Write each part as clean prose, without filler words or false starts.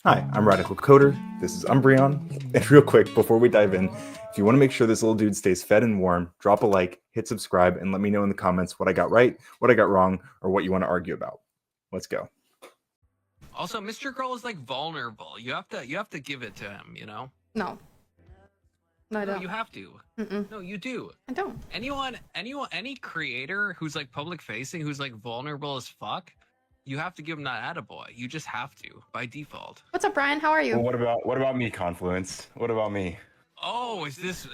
Hi, I'm Radical Coder. This is Umbreon. And real quick, before we dive in, if you want to make sure this little dude stays fed and warm, drop a like, hit subscribe, and let me know in the comments what I got right, what I got wrong, or what you want to argue about. Let's go. Also, Mr. Girl is like vulnerable. You have to give it to him, you know? No. No, I No, don't. you have to. No, you do. I don't. Any creator who's like public facing, who's like vulnerable as fuck, you have to give him that attaboy. You just have to by default. What's up, Brian? How are you? Well, what about me, Confluence? What about me? Oh, is this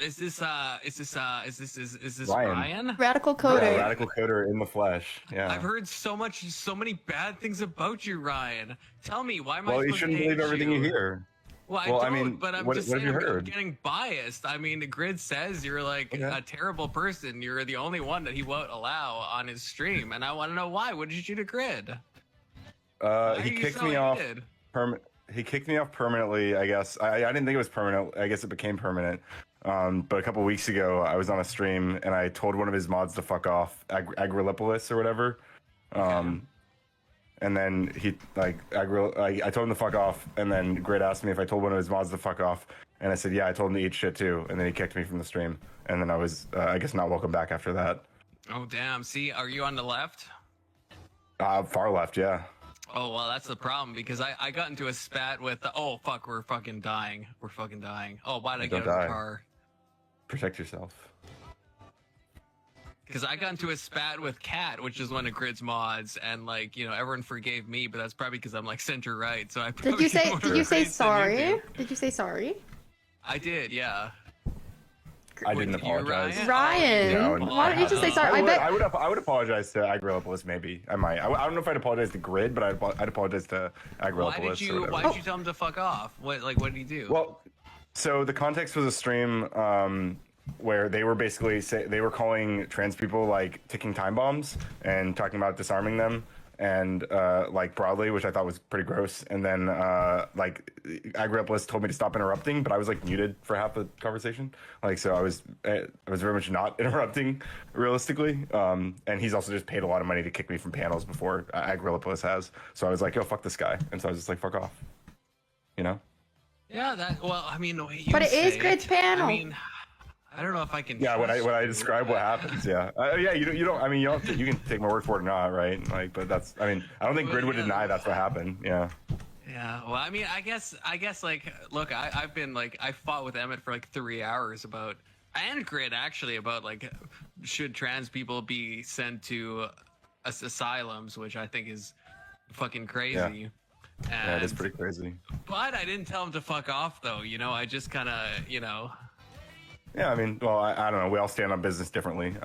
Ryan. Ryan? Radical Coder. Yeah, Radical Coder in the flesh. Yeah. I've heard so many bad things about you, Ryan. Tell me, why am I Well, supposed you to shouldn't hate believe everything you hear. Well, Well, I I don't, mean, but I'm what just have saying you I'm heard? getting biased. I mean, the grid says you're like a terrible person. You're the only one that he won't allow on his stream, and I want to know why. What did you do to Grid? Why are He you kicked so me off. hated? He kicked me off permanently. I guess I didn't think it was permanent. I guess it became permanent. But a couple weeks ago, I was on a stream and I told one of his mods to fuck off, Agrilipolis or whatever. And then he I told him to fuck off, and then Grid asked me if I told one of his mods to fuck off, and I said yeah, I told him to eat shit too, and then he kicked me from the stream, and then I was I guess not welcome back after that. Oh damn! See, are you on the left? Far left, yeah. Oh well, that's the problem because I got into a spat with. Oh fuck, we're fucking dying. We're fucking dying. Oh, why'd I get out of the car? Protect yourself. Because I got into a spat with Cat, which is one of Grid's mods, and like everyone forgave me, but that's probably because I'm like center right. So I Did you say sorry? Did you say sorry? I did, yeah. I didn't apologize. Ryan, No, why don't you just say sorry? I would apologize to Agrilipolis, maybe. I might. I don't know if I'd apologize to Grid, but I'd apologize to Agrilipolis. Why did you tell him to fuck off? What did he do? Well, so the context was a stream where they were basically they were calling trans people like ticking time bombs and talking about disarming them and like broadly, which I thought was pretty gross. And then like Agrilipolis told me to stop interrupting, but I was like muted for half the conversation. Like so I was very much not interrupting realistically. And he's also just paid a lot of money to kick me from panels before Agrilipolis has. So I was like, yo, fuck this guy, and so I was just like, fuck off, you know. Yeah, well, I mean, but it is Grid's panel. I mean, I don't know if I can. Yeah, when I describe what happens, yeah, yeah, you don't. I mean, you can take my word for it or not, right? Like, but that's. I mean, I don't think Grid would deny that's what happened. Yeah. Yeah. Well, I mean, I guess like, look, I've been like, I fought with Emmett for like 3 hours about, and Grid actually about like, should trans people be sent to asylums, which I think is fucking crazy. Yeah. Yeah, it is pretty crazy. But I didn't tell him to fuck off, though. I just kind of, Yeah, I mean, well, I don't know. We all stand on business differently.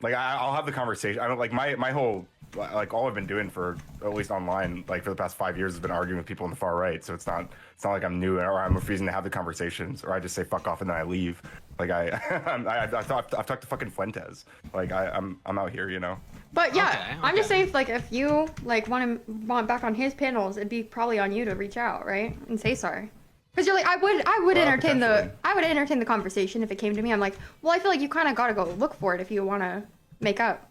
Like, I'll have the conversation. I don't like my whole like all I've been doing for at least online like for the past 5 years has been arguing with people on the far right. So it's not like I'm new or I'm refusing to have the conversations or I just say fuck off and then I leave. Like I've talked to fucking Fuentes. Like I'm out here, you know. But yeah, Okay. I'm just saying, like, if you like want back on his panels, it'd be probably on you to reach out, right, and say sorry. Because you're like, I would entertain the conversation if it came to me. I'm like, well, I feel like you kind of got to go look for it if you want to make up.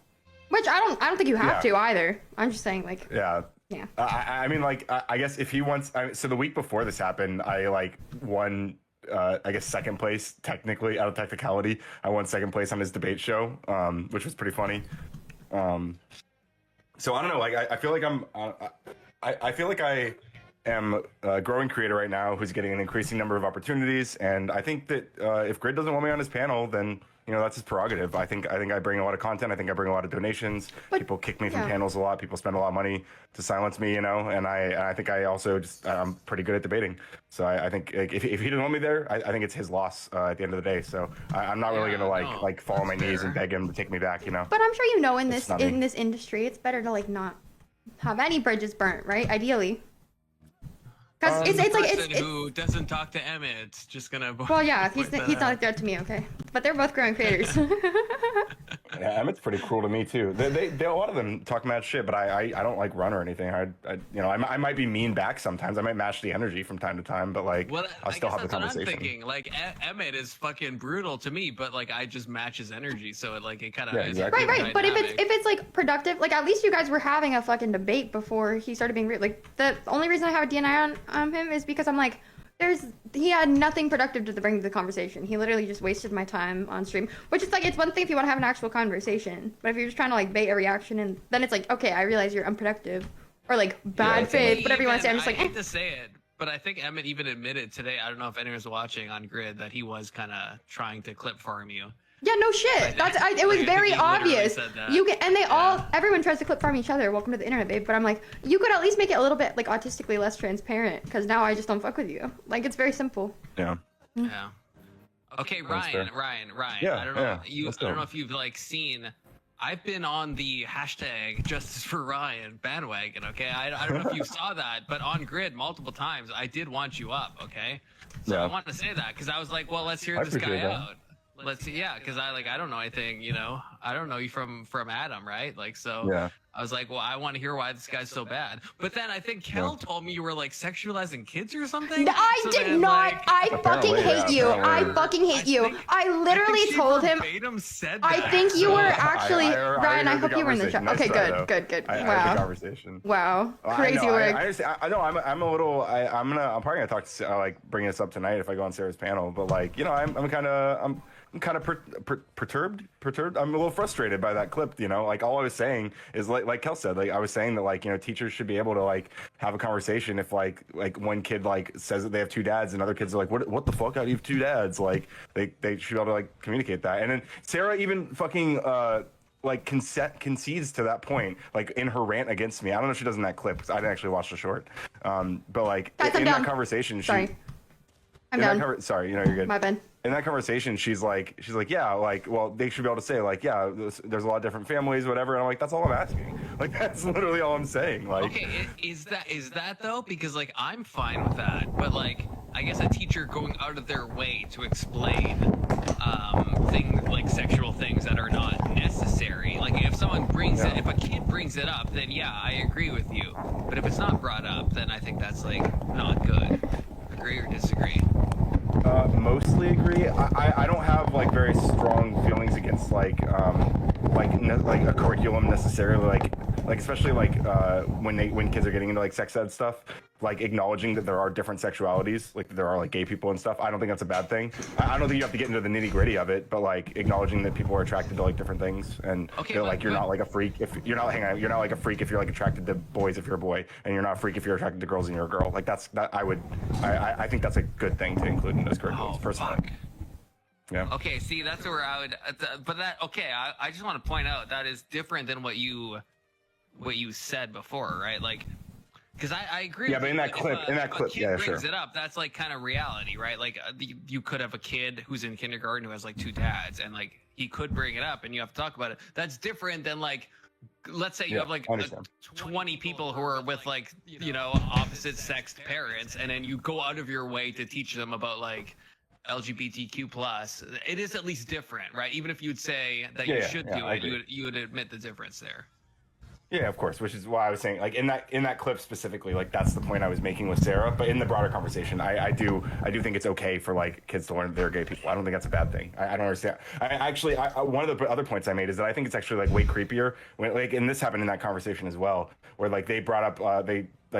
Which I don't think you have to either. I'm just saying, like. Yeah. Yeah. I mean, like, I guess if he wants, so the week before this happened, I like won. I guess second place technically out of technicality. I won second place on his debate show, which was pretty funny. So I don't know. Like, I feel like I feel like I am a growing creator right now who's getting an increasing number of opportunities, and I think that if Grid doesn't want me on his panel, then that's his prerogative. I think I bring a lot of content. I think I bring a lot of donations. But, people kick me from panels a lot. People spend a lot of money to silence me, and I think I also I'm pretty good at debating. So I think like, if he didn't want me there, I think it's his loss at the end of the day. So I'm not really gonna like fall on my knees and beg him to take me back, But I'm sure in this industry, it's better to like not have any bridges burnt, right? Ideally. Because it's like it's who doesn't talk to Emmett. It's just gonna. Well, yeah, he's not a threat to me, okay. But they're both growing creators. Yeah, Emmett's pretty cruel to me too. They a lot of them talk mad shit, but I don't like run or anything. I might be mean back sometimes. I might match the energy from time to time, but like I'll still have the conversation. What I'm thinking. Like Emmett is fucking brutal to me, but like I just match his energy, so it kind of exactly. Right. But if it's like productive, like at least you guys were having a fucking debate before he started being rude. Like the only reason I have a DNI on him is because I'm like, he had nothing productive to bring to the conversation. He literally just wasted my time on stream, which is like, it's one thing if you want to have an actual conversation, but if you're just trying to like bait a reaction, and then it's like, okay, I realize you're unproductive or like bad faith, whatever you want to say. I'm just like, I hate to say it, but I think Emmett even admitted today, I don't know if anyone's watching on Grid, that he was kind of trying to clip farm you. Yeah, no shit. It was very obvious. Everyone tries to clip farm each other. Welcome to the internet, babe. But I'm like, you could at least make it a little bit like autistically less transparent, because now I just don't fuck with you. Like, it's very simple. Yeah. Yeah. Okay, Ryan. Yeah, I don't know if you've like seen. I've been on the hashtag Justice for Ryan bandwagon. Okay, I don't know if you saw that, but on Grid multiple times, I did want you up. Okay, so I wanted to say that because I was like, well, let's hear this guy out. Let's see, yeah, because I don't know anything, I don't know you from Adam, right? Like, so yeah. I was like, well, I want to hear why this guy's so bad. But then I think Kell told me you were like sexualizing kids or something. I did not. Like, I fucking hate you. I fucking hate you. I literally told him. Said I that, think you were actually Ryan. I heard hope the you were in the chat. Okay, conversation. good. I Wow. heard the conversation. Wow. Crazy work. I know. I'm a little. I'm probably gonna talk to like bring this up tonight if I go on Sarah's panel. But like, I'm kind of perturbed. I'm a little frustrated by that clip. Like all I was saying is like Kell said. Like I was saying that like teachers should be able to like have a conversation if like one kid like says that they have two dads and other kids are like what the fuck, how do you have two dads? Like they should be able to like communicate that. And then Sarah even fucking like concedes to that point, like in her rant against me. I don't know if she does in that clip because I didn't actually watch the short. But like in that conversation, sorry, I'm done. Sorry, you're good. My bad. In that conversation, she's like, yeah, like, well, they should be able to say, like, yeah, there's a lot of different families, whatever. And I'm like, that's all I'm asking. Like, that's literally all I'm saying. Like, okay, is that though? Because like, I'm fine with that, but like, I guess a teacher going out of their way to explain things like sexual things that are not necessary. Like, if someone brings it, if a kid brings it up, then yeah, I agree with you. But if it's not brought up, then I think that's like not good. Agree or disagree? Mostly agree. I don't have like very strong feelings against like a curriculum necessarily, like especially like when kids are getting into like sex ed stuff, like acknowledging that there are different sexualities, like there are like gay people and stuff. I don't think that's a bad thing. I don't think you have to get into the nitty gritty of it, but like acknowledging that people are attracted to like different things, and like you're not like a freak if you're not like a freak if you're like attracted to boys if you're a boy, and you're not a freak if you're attracted to girls and you're a girl. Like I think that's a good thing to include in those curriculums personally. Fuck. Yeah. Okay, see, that's where I would, I just want to point out that is different than what you said before, right? Like, because I agree. Yeah, but in that clip, yeah, sure. Brings it up. That's like kind of reality, right? Like, you could have a kid who's in kindergarten who has like two dads, and like he could bring it up, and you have to talk about it. That's different than like, let's say you have like 20 people who are with like opposite sex parents, and then you go out of your way to teach them about like LGBTQ plus. It is at least different, right? Even if you'd say that you should do it, you would admit the difference there. Yeah, of course, which is why I was saying, like in that clip specifically, like that's the point I was making with Sarah. But in the broader conversation, I do think it's okay for like kids to learn they're gay people. I don't think that's a bad thing. I don't understand. One of the other points I made is that I think it's actually like way creepier when like, and this happened in that conversation as well, where like they brought up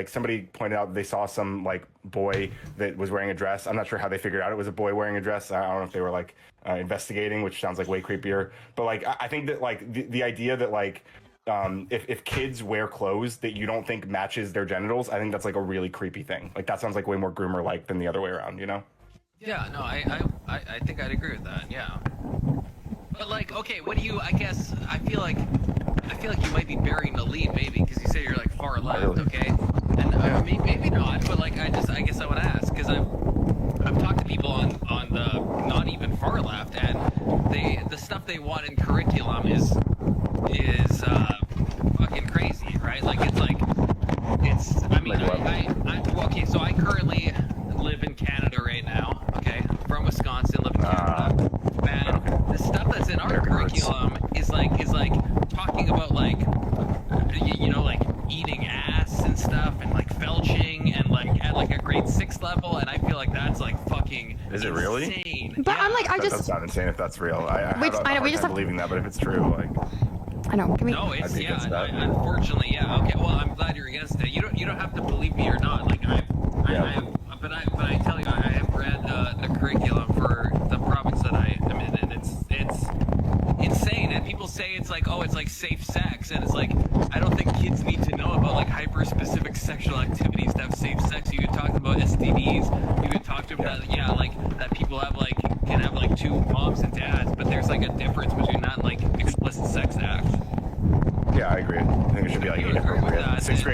somebody pointed out they saw some like boy that was wearing a dress. I'm not sure how they figured out it was a boy wearing a dress. I don't know if they were like investigating, which sounds like way creepier. But like I think that like the idea that like if kids wear clothes that you don't think matches their genitals, I think that's like a really creepy thing. Like that sounds like way more groomer like than the other way around, Yeah, no, I think I'd agree with that. Yeah. But like, okay, what do you? I feel like you might be burying the lead, maybe, because you say you're like far left, okay? And maybe not, but like I guess I would ask because I've talked to people on the not even far left, and the stuff they want in curriculum is fucking crazy, right? Like it's I mean okay, so I currently live in Canada right now, okay? From Wisconsin, live in Canada. Man, the stuff that's in our curriculum is like grade 6 level, and I feel like that's like fucking Is it really? insane. But I'm like, That does sound insane if that's real. I have a hard time believing that, but if it's true, like, I know. Can we? No, it's I'd be against that. unfortunately, yeah. Okay, well, I'm glad you're against it. You don't have to believe me or not. Like but I tell you, I have read the curriculum for the province that I am in, and it's insane. And people say it's like, oh, it's like safe sex, and it's like, I don't think kids need to know about like hyper specific sexual activities to have safe sex. You could talk about STDs. You could talk about like that people have like can have like 2 moms and dads, but there's like a difference between that and like explicit sex acts. yeah, I agree. I think it should be like age appropriate. Sixth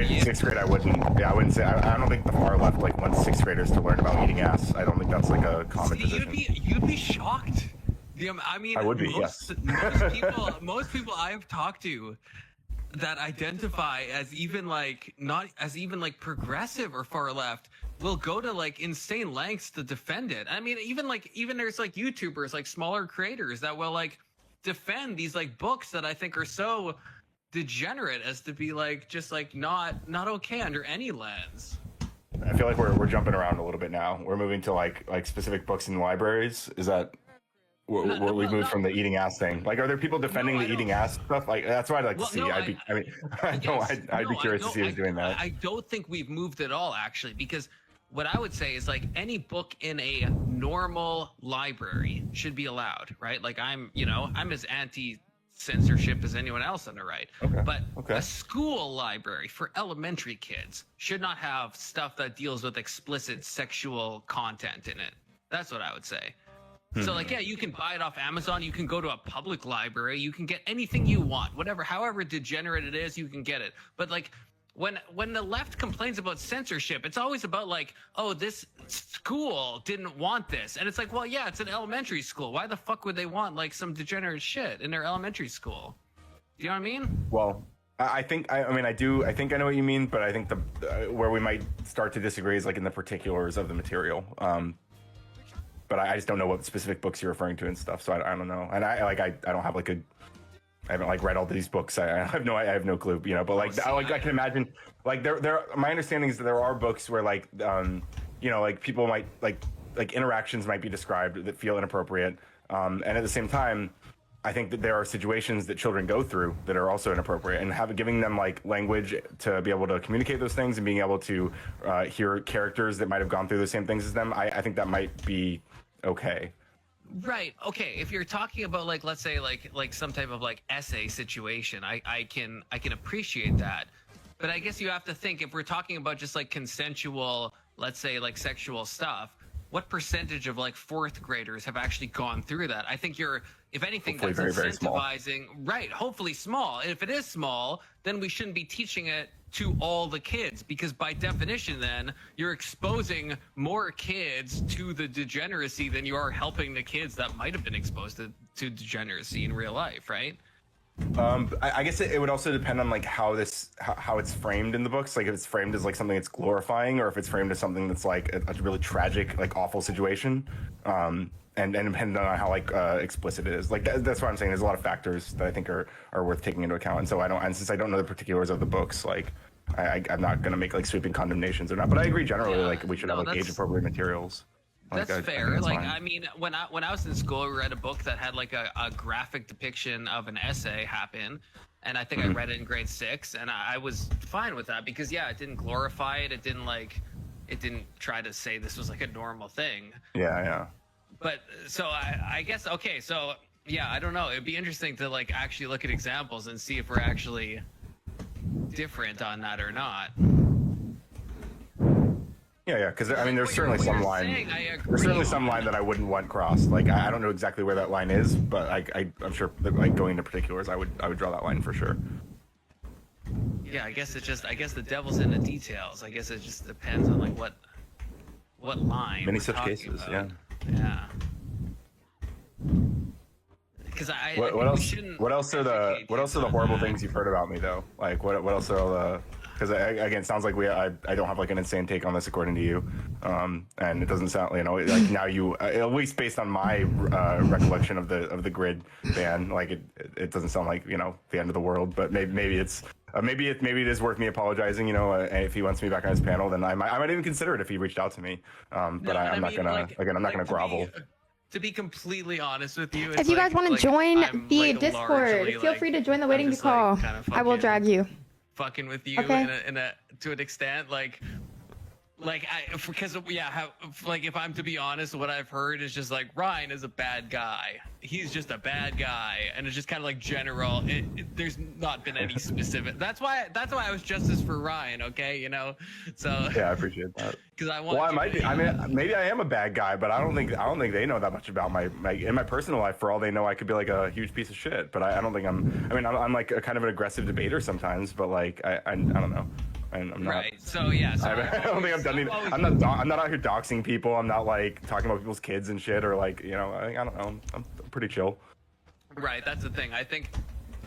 grade, I wouldn't say. I don't think the far left like wants 6th graders to learn about eating ass. I don't think that's like a common position. You'd be shocked. I mean, I would be. most people I have talked to that identify as even like not as even like progressive or far left will go to like insane lengths to defend it. I mean, even there's like YouTubers, like smaller creators that will like defend these like books that I think are so degenerate as to be like just like not okay under any lens. I feel like we're jumping around a little bit now. We're moving to like specific books in libraries. Is that where we moved from the eating ass thing? Like, are there people defending the eating ass stuff? Like, that's what I'd like to see. I'd be curious to see who's doing that. I don't think we've moved at all, actually, because what I would say is like any book in a normal library should be allowed, right? Like I'm as anti-censorship as anyone else on the right. Okay. But a school library for elementary kids should not have stuff that deals with explicit sexual content in it. That's what I would say. So like, yeah, you can buy it off Amazon. You can go to a public library. You can get anything you want, however degenerate it is, you can get it. But like, when the left complains about censorship, it's always about like, oh, this school didn't want this, and it's like, well, yeah, it's an elementary school. Why the fuck would they want like some degenerate shit in their elementary school? You know what I mean? Well, I think I know what you mean, but I think where we might start to disagree is like in the particulars of the material. But I just don't know what specific books you're referring to and stuff, so I don't know. And I don't have like I haven't like read all these books. I have no clue, you know. But like I can imagine, like my understanding is that there are books where like like people might like interactions might be described that feel inappropriate, and at the same time, I think that there are situations that children go through that are also inappropriate, and giving them like language to be able to communicate those things and being able to hear characters that might have gone through the same things as them. I think that might be okay. Right. Okay. If you're talking about like, let's say like some type of like essay situation, I can appreciate that. But I guess you have to think, if we're talking about just like consensual, let's say like sexual stuff, what percentage of like 4th graders have actually gone through that? I think if anything, hopefully that's very, very small. incentivizing, right? Hopefully small. And if it is small, then we shouldn't be teaching it to all the kids, because by definition, then you're exposing more kids to the degeneracy than you are helping the kids that might have been exposed to degeneracy in real life, right? I guess it would also depend on like how it's framed in the books. Like if it's framed as like something that's glorifying, or if it's framed as something that's like a really tragic, like awful situation. And depending on how like explicit it is. Like that's what I'm saying. There's a lot of factors that I think are worth taking into account. And so since I don't know the particulars of the books, like I'm not gonna make like sweeping condemnations or not. But I agree generally, like we should have like age appropriate materials. That's fair. Like, I mean, when I was in school, we read a book that had like a graphic depiction of an essay happen, and I think I read it in grade 6, and I was fine with that because it didn't glorify it. It didn't try to say this was like a normal thing. Yeah. But so I guess okay. So yeah, I don't know. It'd be interesting to like actually look at examples and see if we're actually different on that or not. Yeah, because I mean, there's certainly some line. There's certainly some line that I wouldn't want crossed. Like I don't know exactly where that line is, but I'm sure that, like going into particulars, I would draw that line for sure. Yeah, I guess the devil's in the details. I guess it just depends on like what line. Many such cases, about. Yeah. Because what else are the horrible things you've heard about me though? Like what else are all the? Because again, it sounds like I don't have like an insane take on this according to you, and it doesn't sound like now you at least based on my recollection of the grid ban, like it doesn't sound like the end of the world, but maybe it's maybe it is worth me apologizing. You know, if he wants me back on his panel, then I might even consider it if he reached out to me. But I'm not gonna grovel. To be completely honest with you, If you guys want to join I'm, the like, Discord, largely, feel free to join the waiting to just, like, call. kind of I will fucking drag you. fucking with you Okay. in a to an extent, because if I'm to be honest, what I've heard is just like Ryan is a bad guy. He's just a bad guy, and it's just kind of like general. There's not been any specific. That's why I was justice for Ryan. Okay, you know. So Yeah, I appreciate that. because I want. Well, I might be. I mean, maybe I am a bad guy, but I don't think they know that much about my in my personal life. For all they know, I could be like a huge piece of shit. But I don't think I'm. I mean, I'm like a kind of an aggressive debater sometimes. But like I don't know. I'm not. Right. So yeah. So I don't think I've done anything. I'm not out here doxing people. I'm not like talking about people's kids and shit, or like, you know, I don't know. I'm pretty chill. Right. That's the thing. I think,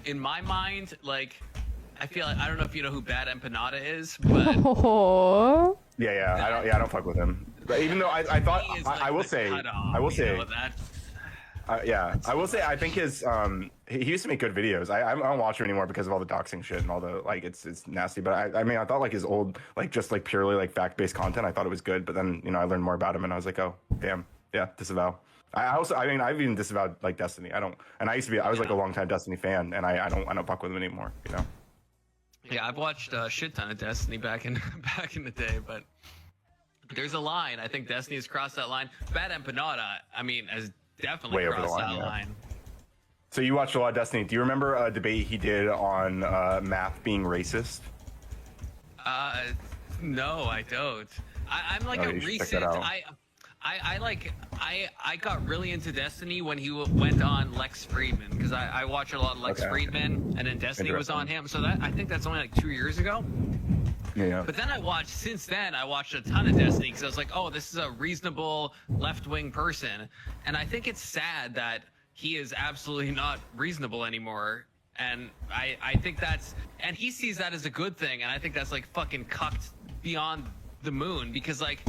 in my mind, like, I feel like I don't know if you know who Bad Empanada is, but Oh. Yeah. I don't fuck with him. But even though I thought he is, I will the say cutoff, I will you say know, that. I will say I think his he used to make good videos. I don't watch him anymore because of all the doxing shit and all the like it's nasty. But I mean I thought like his old like just like purely like fact based content, I thought it was good. But then, you know, I learned more about him and I was like, oh damn, yeah, disavow. I mean I've even disavowed like Destiny. I was like a longtime Destiny fan, and I don't fuck with him anymore, you know. Yeah, I've watched a shit ton of Destiny back in the day, but there's a line. I think Destiny has crossed that line. Bad Empanada, I mean, has definitely Way over the crossed line, that yeah. line. So you watched a lot of Destiny. Do you remember a debate he did on math being racist? No, I don't. I'm like Oh, a you should check recent. that out. I got really into Destiny when he went on Lex Friedman, because I watch a lot of Lex Okay. Friedman, and then Destiny was on him. So I think that's only like 2 years ago. Yeah. But then since then I watched a ton of Destiny because I was like, oh, this is a reasonable left-wing person. And I think it's sad that he is absolutely not reasonable anymore. And I think and he sees that as a good thing. And I think that's like fucking cucked beyond the moon, because like,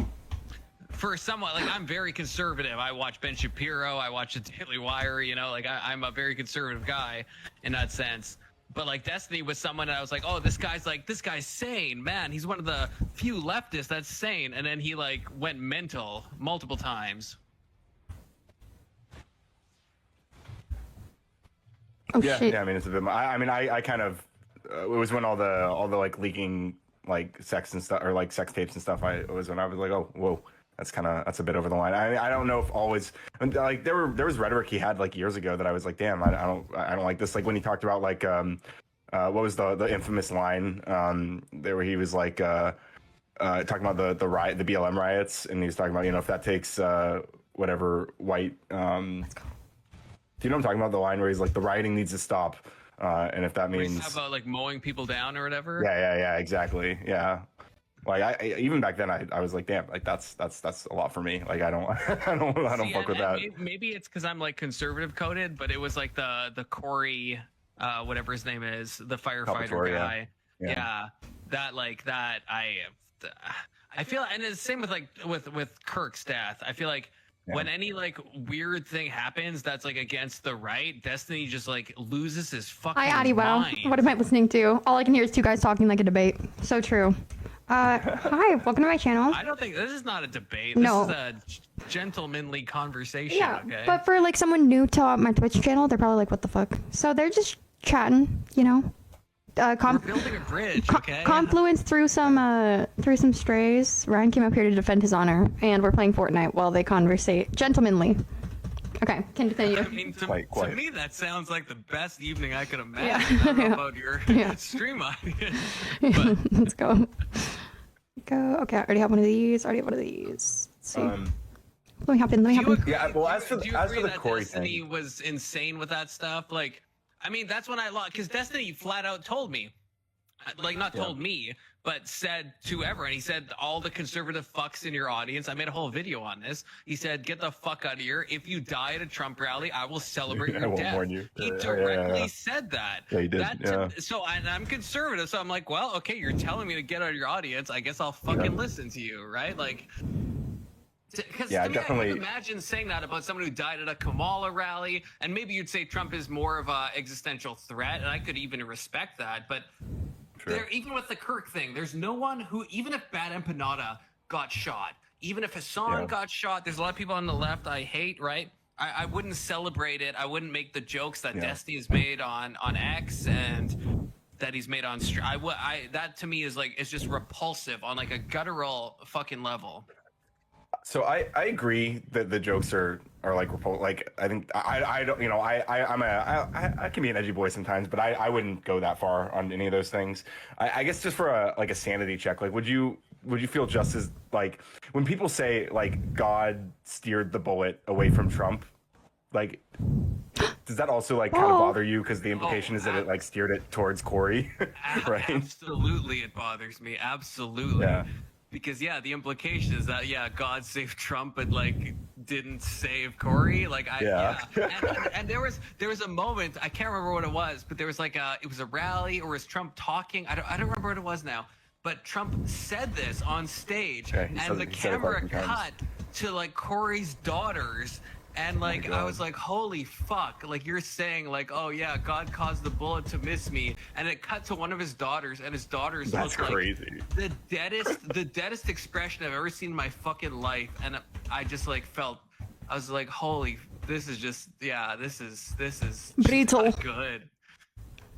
for someone like, I'm very conservative. I watch Ben Shapiro, I watch the Daily Wire, you know, like I'm a very conservative guy in that sense. But like Destiny was someone that I was like, oh, this guy's sane, man. He's one of the few leftists that's sane. And then he like went mental multiple times. Oh Yeah, shit. yeah. I mean, it's a bit. I kind of. It was when all the like leaking like sex and stuff, or like sex tapes and stuff. It was when I was like, oh, whoa, that's a bit over the line. I don't know if always like there was rhetoric he had like years ago that I was like, damn, I don't like this. Like when he talked about like what was the infamous line there where he was like talking about the riot, the BLM riots, and he was talking about, you know, if that takes whatever white do you know what I'm talking about? The line where he's like, the rioting needs to stop, and if that means about like mowing people down or whatever. yeah, exactly, yeah. Like I even back then I was like, damn, like that's a lot for me. Like I don't See, fuck with that. Maybe it's because I'm like conservative coded, but it was like the Corey, whatever his name is, the firefighter Calvatori, guy. Yeah. Yeah, that I feel, and it's the same with like with Kirk's death. I feel like when any like weird thing happens that's like against the right, Destiny just like loses his fucking Hi, Addie. Wow. mind. What am I listening to? All I can hear is two guys talking like a debate. So true. Hi, welcome to my channel. I don't think this is not a debate. No. This is a gentlemanly conversation. Yeah, Okay. but for like someone new to my Twitch channel, they're probably like, "What the fuck?" So they're just chatting, you know. We're building a bridge. Okay. Confluence through some strays. Ryan came up here to defend his honor, and we're playing Fortnite while they conversate gentlemanly. Okay, continue. I mean, to Quite. me, that sounds like the best evening I could imagine. Yeah. I don't know Yeah. about your Yeah. stream audience. Yeah, let's go. Okay, I already have one of these. Let's see. Let me hop in. Yeah, well, as for Do you the agree that Corey Destiny thing, was insane with that stuff? Like, I mean, that's when I lost, because Destiny flat out told me, like, not told me, but said to everyone. He said, all the conservative fucks in your audience, I made a whole video on this. He said, get the fuck out of here. If you die at a Trump rally, I will celebrate I your won't death. warn you. He Yeah, directly yeah. said that. Yeah, he did, yeah. So I'm conservative, so I'm like, well, okay, you're telling me to get out of your audience. I guess I'll fucking listen to you, right? Like, because Yeah, to me, definitely. I can imagine saying that about someone who died at a Kamala rally, and maybe you'd say Trump is more of an existential threat, and I could even respect that. But Even with the Kirk thing, there's no one who, even if Bad Empanada got shot, even if Hassan got shot, there's a lot of people on the left I hate, right? I wouldn't celebrate it. I wouldn't make the jokes that Destiny has made on X and that he's made on stream. That to me is like, it's just repulsive on like a guttural fucking level. So I agree that the jokes are like like I think I don't, you know, I can be an edgy boy sometimes, but I wouldn't go that far on any of those things. I guess just for a sanity check, like would you feel just as, like, when people say like God steered the bullet away from Trump, like does that also like kind of bother you, because the implication is that it like steered it towards Corey? Right? Absolutely, it bothers me. Absolutely. Yeah. Because the implication is that God saved Trump but like didn't save Corey. Like and there was a moment, I can't remember what it was, but there was like it was a rally, or was Trump talking? I don't remember what it was now. But Trump said this on stage, and the camera cut to like Corey's daughters. And like I was like, holy fuck! Like you're saying like, oh yeah, God caused the bullet to miss me, and it cut to one of his daughters, and his daughters looked crazy. Like the deadest expression I've ever seen in my fucking life, and I just like felt, I was like, holy, this is just this is brutal. Not good.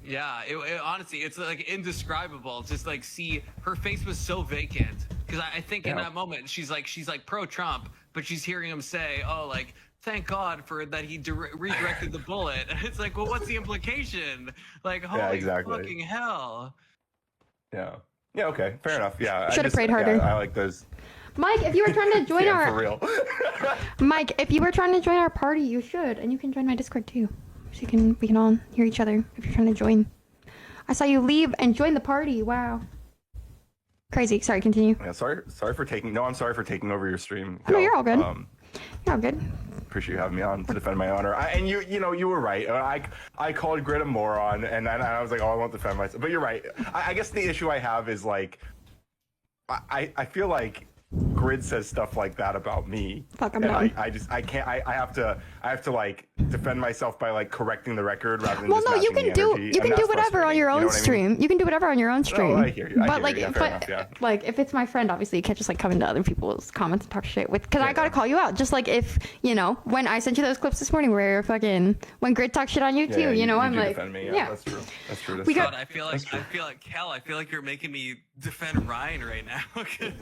Yeah, it honestly, it's like indescribable. Just like see, her face was so vacant, because I think in that moment she's like pro Trump, but she's hearing him say, oh like, thank God for that he redirected the bullet. And it's like, well, what's the implication? Like, holy fucking hell. Yeah. Yeah. Okay. Fair enough. Yeah. Should have prayed harder. Yeah, I like those. Mike, if you were trying to join for real. Mike, if you were trying to join our party, you should, and you can join my Discord too, so we can all hear each other if you're trying to join. I saw you leave and join the party. Wow. Crazy. Sorry. Continue. Yeah. Sorry for taking. No, I'm sorry for taking over your stream. No, you're all good. You're all good. Appreciate you having me on to defend my honor. And you were right. I called Grit a moron, and I was like, oh, I won't defend myself. But you're right. I guess the issue I have is like, I feel like Grid says stuff like that about me. Fuck, I'm done. I can't. I have to like defend myself by like correcting the record rather than. Well, no, you can do whatever on your own stream. You can do whatever on your own stream. Oh, I hear you. But like, if it's my friend, obviously you can't just like come into other people's comments and talk shit with. Because I gotta call you out. Just like if when I sent you those clips this morning where when Grid talks shit on you too, I'm like, defend me. Yeah, that's true. That's true. I feel like Kell. I feel like you're making me defend Ryan right now.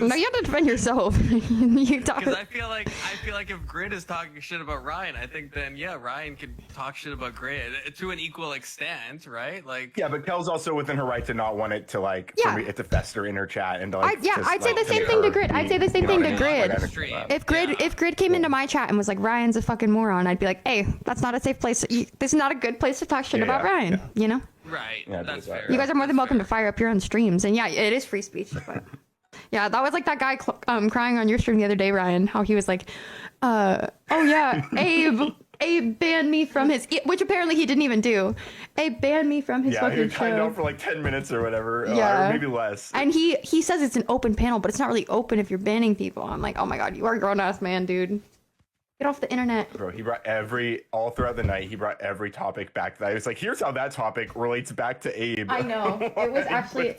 No, you have to defend yourself. Because I feel like if Grid is talking shit about Ryan, I think then Ryan could talk shit about Grid to an equal extent, right? Like but Kell's also within her right to not want it to like for it to fester in her chat and to like. I'd say the same thing to Grid. I'd say the same thing to Grid. If Grid came into my chat and was like, Ryan's a fucking moron, I'd be like, hey, that's not a safe place. This is not a good place to talk shit about Ryan. Right. Yeah, that's fair. You guys are more than welcome to fire up your own streams, and it is free speech. But that was like that guy crying on your stream the other day, Ryan. How he was like, oh yeah, Abe banned me from his, which apparently he didn't even do. Abe banned me from his fucking show. Yeah, he tried out for like 10 minutes or whatever, or maybe less. And he says it's an open panel, but it's not really open if you're banning people. I'm like, oh my god, you are a grown ass man, dude. Get off the internet. Bro, he brought all throughout the night, he brought every topic back to that. He was like, here's how that topic relates back to Abe. I know. It was actually...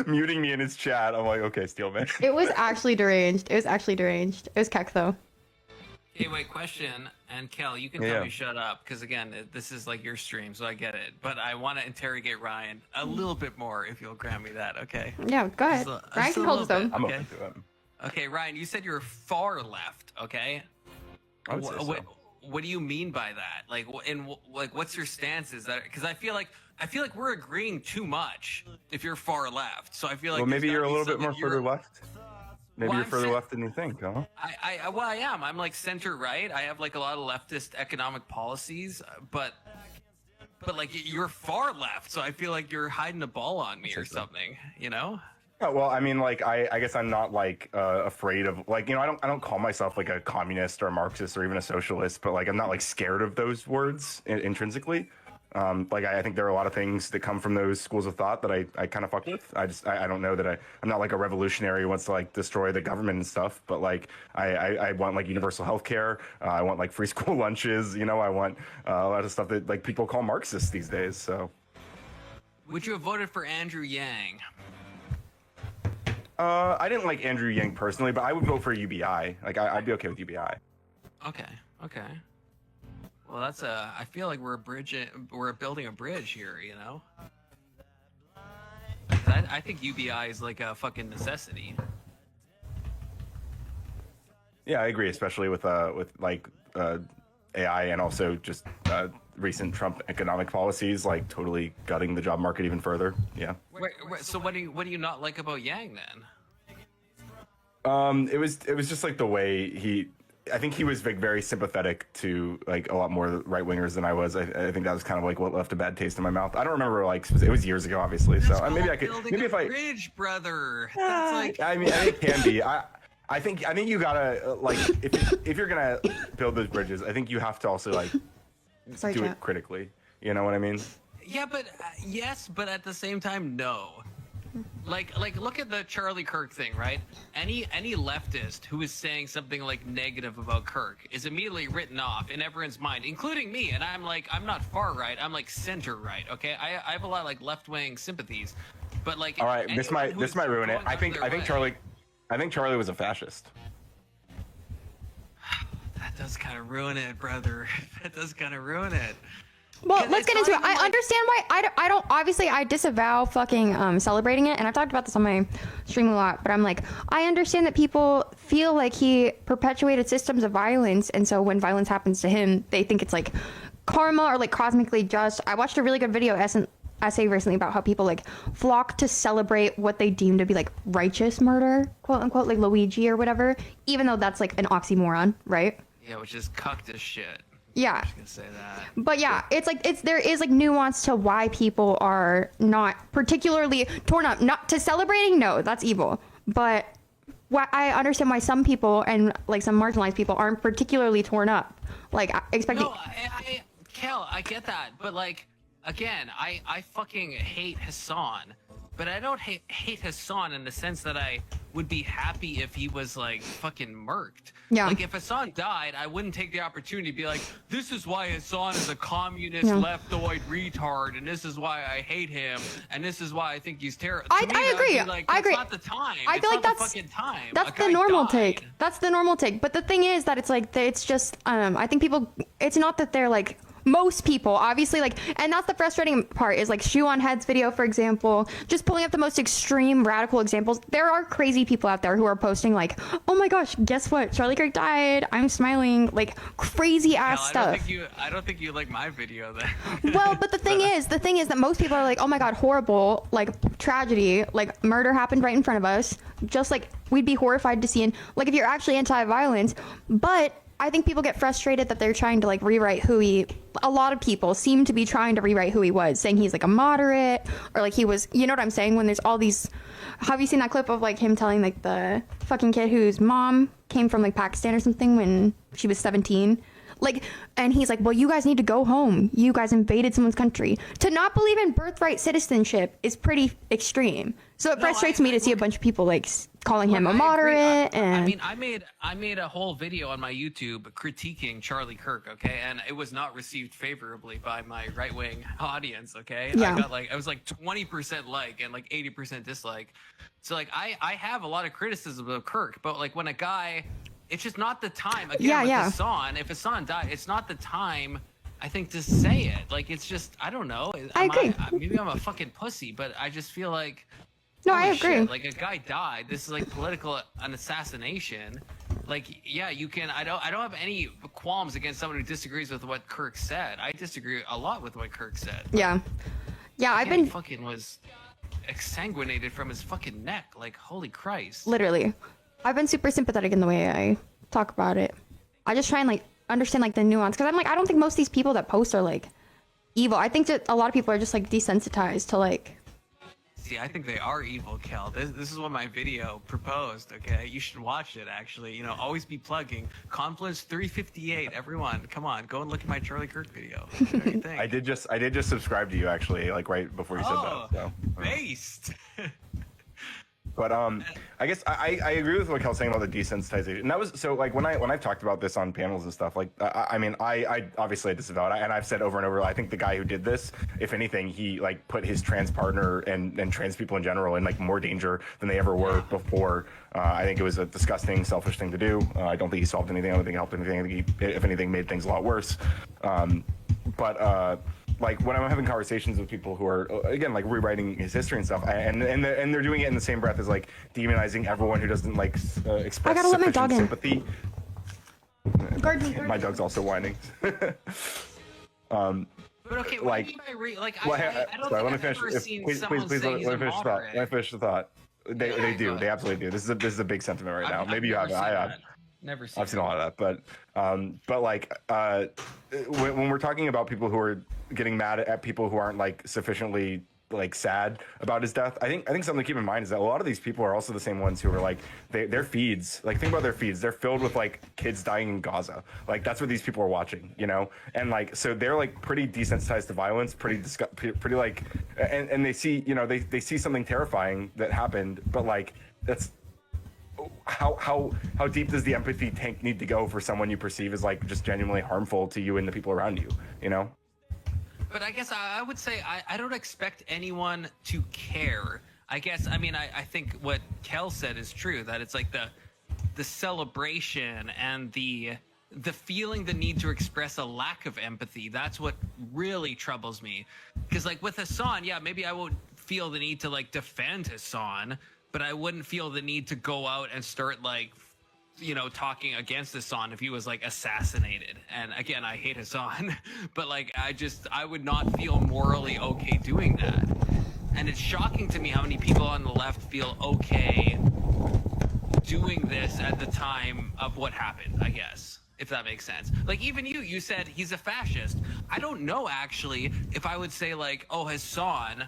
muting me in his chat. I'm like, okay, Steelman. It was actually deranged. It was Keck, though. Hey, wait, question. And Kell, you can tell me shut up, because again, this is like your stream, so I get it. But I want to interrogate Ryan a little bit more, if you'll grant me that, okay? Yeah, go ahead. Ryan can hold his own. I'm open to him. Okay, Ryan, you said you're far left, okay? What do you mean by that? Like, what's your stance? Is that because I feel like we're agreeing too much if you're far left. So I feel like maybe you're a little bit more further left. Maybe you're further left than you think, huh? I am. I'm like center right. I have like a lot of leftist economic policies, but like you're far left. So I feel like you're hiding a ball on me or something. Yeah, well, I mean, like, I guess I'm not like afraid of like, I don't call myself like a communist or a Marxist or even a socialist, but like I'm not like scared of those words intrinsically. Like I think there are a lot of things that come from those schools of thought that I kind of fuck with. I don't know that I'm not like a revolutionary who wants to like destroy the government and stuff, but like I want like universal health care. I want like free school lunches. I want a lot of stuff that like people call Marxist these days. So. Would you have voted for Andrew Yang? I didn't like Andrew Yang personally, but I would vote for UBI. Like, I'd be okay with UBI. Okay. Well, I feel like we're building a bridge here, you know? I think UBI is like a fucking necessity. Yeah, I agree, especially with AI and also just recent Trump economic policies, like totally gutting the job market even further. Yeah. So what do you not like about Yang then? It was just like the way I think he was like very sympathetic to like a lot more right wingers than I was. I think that was kind of like what left a bad taste in my mouth. I don't remember, like, it was years ago, obviously. That's so maybe I could, maybe if I bridge, brother. That's like... I mean, it can be. I think you gotta like if you're gonna build those bridges, I think you have to also like do it critically. You know what I mean? Yeah, but yes, but at the same time, no. Like look at the Charlie Kirk thing, right? Any leftist who is saying something like negative about Kirk is immediately written off in everyone's mind, including me. And I'm not far right. I'm like center right. Okay, I have a lot of like left wing sympathies, but like all right, this might ruin it. I think Charlie was a fascist. That does kind of ruin it, brother. That does kind of ruin it. Well, let's get into it. I understand why I don't obviously I disavow fucking celebrating it, and I've talked about this on my stream a lot, but I'm like, I understand that people feel like he perpetuated systems of violence, and so when violence happens to him, they think it's like karma or like cosmically just. I watched a really good video essay recently about how people like flock to celebrate what they deem to be like righteous murder, quote unquote, like Luigi or whatever, even though that's like an oxymoron, right? Yeah, which is cucked as shit. Yeah. I'm just gonna say that. But yeah, there is like nuance to why people are not particularly torn up. Not to celebrating, no, that's evil. But I understand why some people and like some marginalized people aren't particularly torn up. Like expecting. No, Kell, I get that, but like again, I fucking hate Hassan. But I don't hate Hassan in the sense that I would be happy if he was like fucking murked. Yeah. Like if Hassan died, I wouldn't take the opportunity to be like, this is why Hassan is a communist leftoid retard, and this is why I hate him, and this is why I think he's terrible. I agree. Like, I agree. Not the time. I feel like that's the fucking time. That's the normal take. That's the normal take. But the thing is that it's like it's just I think people. It's not that they're like. Most people, obviously, like, and that's the frustrating part is like Shoe on Head's video, for example, just pulling up the most extreme radical examples. There are crazy people out there who are posting like, oh my gosh, guess what? Charlie Kirk died. I'm smiling, like crazy ass stuff. I don't think you like my video then. Well, but the thing is that most people are like, oh my God, horrible, like tragedy, like murder happened right in front of us. Just like we'd be horrified to see, and like if you're actually anti-violence, but I think people get frustrated that they're trying to like rewrite a lot of people seem to be trying to rewrite who he was, saying he's like a moderate or like he was, you know what I'm saying? When there's all these, have you seen that clip of like him telling like the fucking kid whose mom came from like Pakistan or something when she was 17? Like, and he's like, well, you guys need to go home. You guys invaded someone's country. To not believe in birthright citizenship is pretty extreme. So it frustrates me to see a bunch of people like calling him a moderate. I mean, I made a whole video on my YouTube critiquing Charlie Kirk, okay, and it was not received favorably by my right wing audience, okay. Yeah. I was like 20% like and like 80% dislike. So like I have a lot of criticism of Kirk, but like when a guy. It's just not the time. Again, with Hassan, if Hassan died, it's not the time, I think, to say it. Like, it's just, I don't know. I agree. Maybe I'm a fucking pussy, but I just feel like... No, I agree. Shit, like, a guy died. This is, like, an assassination. Like, yeah, you can... I don't have any qualms against someone who disagrees with what Kirk said. I disagree a lot with what Kirk said. Yeah. Yeah, I've been... fucking was exsanguinated from his fucking neck. Like, holy Christ. Literally. I've been super sympathetic in the way I talk about it. I just try and like understand like the nuance because I'm like I don't think most of these people that post are like evil. I think that a lot of people are just like desensitized to like. See, I think they are evil, Kell. This is what my video proposed. Okay, you should watch it. Actually, always be plugging Confluence 358. Everyone, come on, go and look at my Charlie Kirk video. What do you think? I did just subscribe to you actually, like right before you said that. So. Based. But I guess I agree with what Kell's saying about the desensitization. And that was so like when I've talked about this on panels and stuff. Like I mean I obviously disavow it, and I've said over and over. I think the guy who did this, if anything, he like put his trans partner and trans people in general in like more danger than they ever were before. I think it was a disgusting, selfish thing to do. I don't think he solved anything. I don't think he helped anything. I think he, if anything, made things a lot worse. Like when I'm having conversations with people who are again like rewriting his history and stuff, and they're doing it in the same breath as like demonizing everyone who doesn't like express sufficient sympathy. My dog's also whining. But okay, what like, do you mean by I don't sorry, think let me I've finish. ever seen Please, someone please, say let he's me a finish the thought. moderate. Let me finish the thought. They do. ahead. They absolutely do. This is a big sentiment right now. I've Maybe you never haven't. seen I have. that. Never seen. I've seen a lot of that, but like when we're talking about people who are getting mad at people who aren't like sufficiently like sad about his death, I think something to keep in mind is that a lot of these people are also the same ones who are like their feeds, like think about their feeds, they're filled with like kids dying in Gaza, like that's what these people are watching, you know, and like so they're like pretty desensitized to violence, pretty like, and they see, you know, they see something terrifying that happened, but like that's. How deep does the empathy tank need to go for someone you perceive as like just genuinely harmful to you and the people around you, you know? But I guess I would say I don't expect anyone to care. I guess, I mean, I think what Kell said is true, that it's like the celebration and the feeling the need to express a lack of empathy. That's what really troubles me. Because like with Hassan, yeah, maybe I won't feel the need to like defend Hassan, but I wouldn't feel the need to go out and start like, you know, talking against Hassan if he was like assassinated. And again, I hate Hassan, but like I would not feel morally okay doing that. And it's shocking to me how many people on the left feel okay doing this at the time of what happened, I guess, if that makes sense. Like even you said he's a fascist. I don't know actually if I would say like, Hassan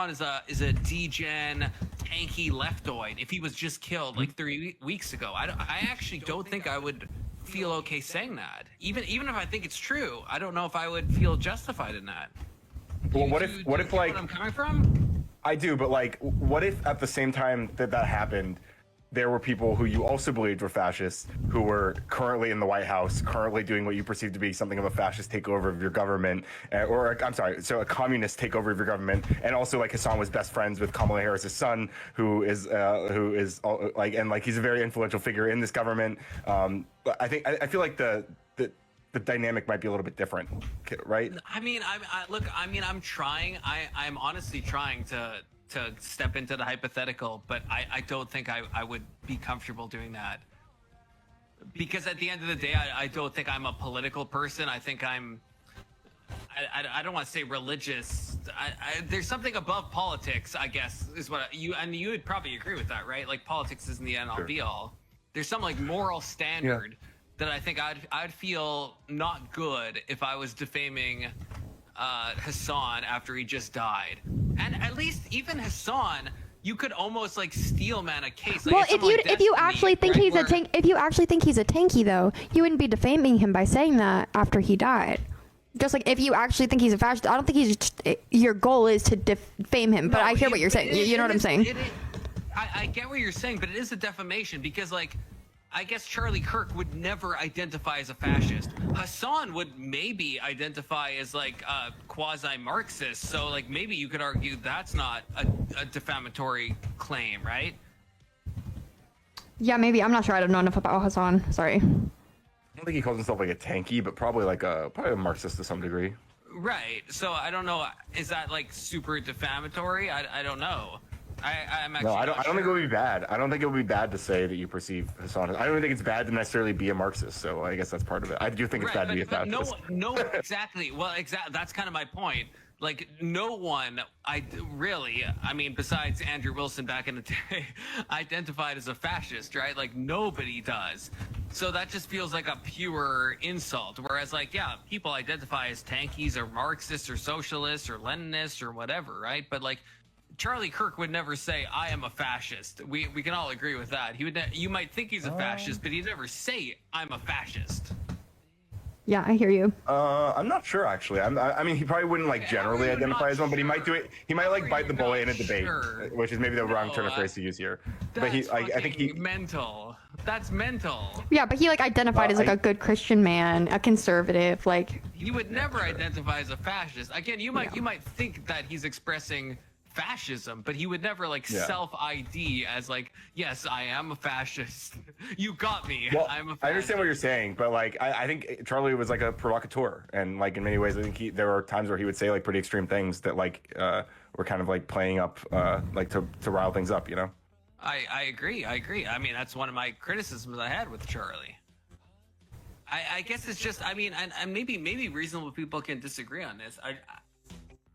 is a degen tanky leftoid if he was just killed like 3 weeks ago. I actually don't think I would feel okay saying that. Even if I think it's true, I don't know if I would feel justified in that. Well, what if like where I'm coming from? I do, but like what if at the same time that happened, there were people who you also believed were fascists who were currently in the White House, currently doing what you perceive to be something of a fascist takeover of your government, so a communist takeover of your government, and also like Hassan was best friends with Kamala Harris's son, who is like, and like he's a very influential figure in this government. But I feel like the dynamic might be a little bit different, right? I mean, I'm trying. I'm honestly trying to step into the hypothetical, but I don't think I would be comfortable doing that. Because at the end of the day, I don't think I'm a political person. I think I don't want to say religious. There's something above politics, I guess, is what you would probably agree with that, right? Like politics isn't the end all be all. There's some like moral standard that I think I'd feel not good if I was defaming Hassan after he just died. And at least even Hassan, you could almost like steel man a case. Like, well, if you actually think he's a tank, if you actually think he's a tanky though, you wouldn't be defaming him by saying that after he died. Just like if you actually think he's a fascist, I don't think your goal is to defame him. But I hear what you're saying. You know what I'm saying? I get what you're saying, but it is a defamation because like, I guess Charlie Kirk would never identify as a fascist. Hassan would maybe identify as like a quasi-Marxist. So like maybe you could argue that's not a defamatory claim, right? Yeah, maybe. I'm not sure. I don't know enough about Hassan. Sorry. I don't think he calls himself like a tanky, but probably a Marxist to some degree. Right. So I don't know. Is that like super defamatory? I don't know. I'm actually I don't think it would be bad. I don't think it would be bad to say that you perceive Hassan. I don't even think it's bad to necessarily be a Marxist. So I guess that's part of it. I do think it's bad to be a fascist. No, exactly. Well, exactly. That's kind of my point. Like no one, I mean, besides Andrew Wilson back in the day, identified as a fascist, right? Like nobody does. So that just feels like a pure insult. Whereas like, yeah, people identify as tankies or Marxists or socialists or Leninists or whatever, right? But like, Charlie Kirk would never say, "I am a fascist." We can all agree with that. He would. You might think he's a fascist, but he'd never say, "I'm a fascist." Yeah, I hear you. I'm not sure actually. I mean, he probably wouldn't like generally you identify not as one, but he might do sure? it. He might like How are bite the you bullet not in a debate, sure? which is maybe the wrong No, turn of phrase to use here. But That's he, I think he. mental. That's mental. Yeah, but he like identified as like I- a good Christian man, a conservative, like He would never identify as a fascist. Again, you might think that he's expressing fascism, but he would never like Yeah. self ID as like, yes, I am a fascist. You got me. Well, I'm a fascist. I understand what you're saying, but like I think Charlie was like a provocateur, and like in many ways, I think there were times where he would say like pretty extreme things that like were kind of like playing up like to rile things up, you know. I agree. I mean, that's one of my criticisms I had with Charlie. I guess it's just, I mean, and maybe reasonable people can disagree on this.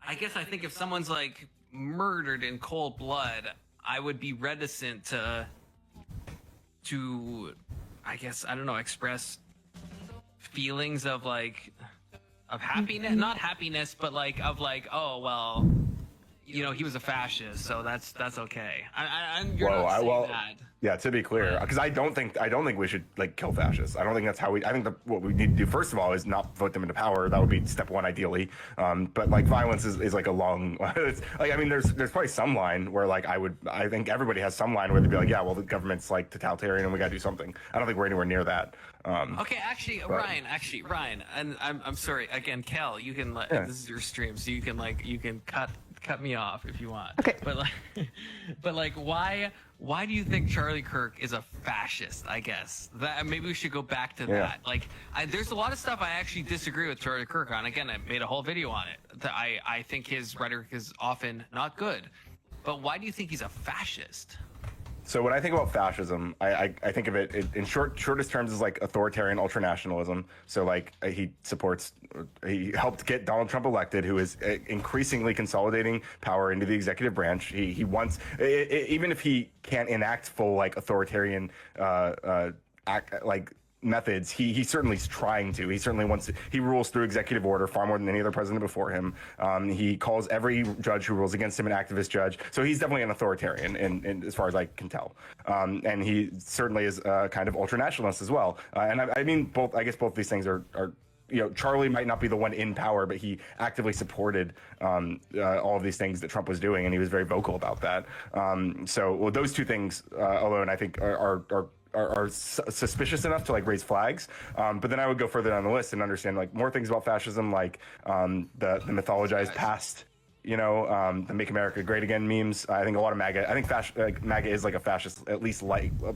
I guess I think if someone's like murdered in cold blood, I would be reticent to I guess, I don't know, express feelings of like of happiness, not happiness, but like of like, oh well, you know, he was a fascist, so that's okay. You're not saying that. Yeah, to be clear, because I don't think we should like kill fascists. I don't think that's how we. I think what we need to do first of all is not vote them into power. That would be step one, ideally. But like violence is like a long. It's, like I mean, there's probably some line where like I think everybody has some line where they'd be like, yeah, well the government's like totalitarian and we got to do something. I don't think we're anywhere near that. Okay, actually, Ryan, and I'm sorry again, Kell. You can let this is your stream, so you can cut me off if you want. Okay. But like, why do you think Charlie Kirk is a fascist? I guess that maybe we should go back to that. Like, there's a lot of stuff I actually disagree with Charlie Kirk on. Again, I made a whole video on it. I think his rhetoric is often not good. But why do you think he's a fascist? So when I think about fascism, I think of it in shortest terms as like authoritarian ultranationalism. So like he helped get Donald Trump elected, who is increasingly consolidating power into the executive branch. He wants, even if he can't enact full like authoritarian methods, he certainly is trying to. He certainly wants to. He rules through executive order far more than any other president before him. He calls every judge who rules against him an activist judge. So he's definitely an authoritarian, in as far as I can tell. And he certainly is kind of ultranationalist as well. And I mean, I guess both these things are you know, Charlie might not be the one in power, but he actively supported all of these things that Trump was doing, and he was very vocal about that. So those two things alone, I think, are suspicious enough to like raise flags, but then I would go further down the list and understand like more things about fascism, like the mythologized past, you know, the "Make America Great Again" memes. I think a lot of MAGA. I think MAGA is like a fascist, at least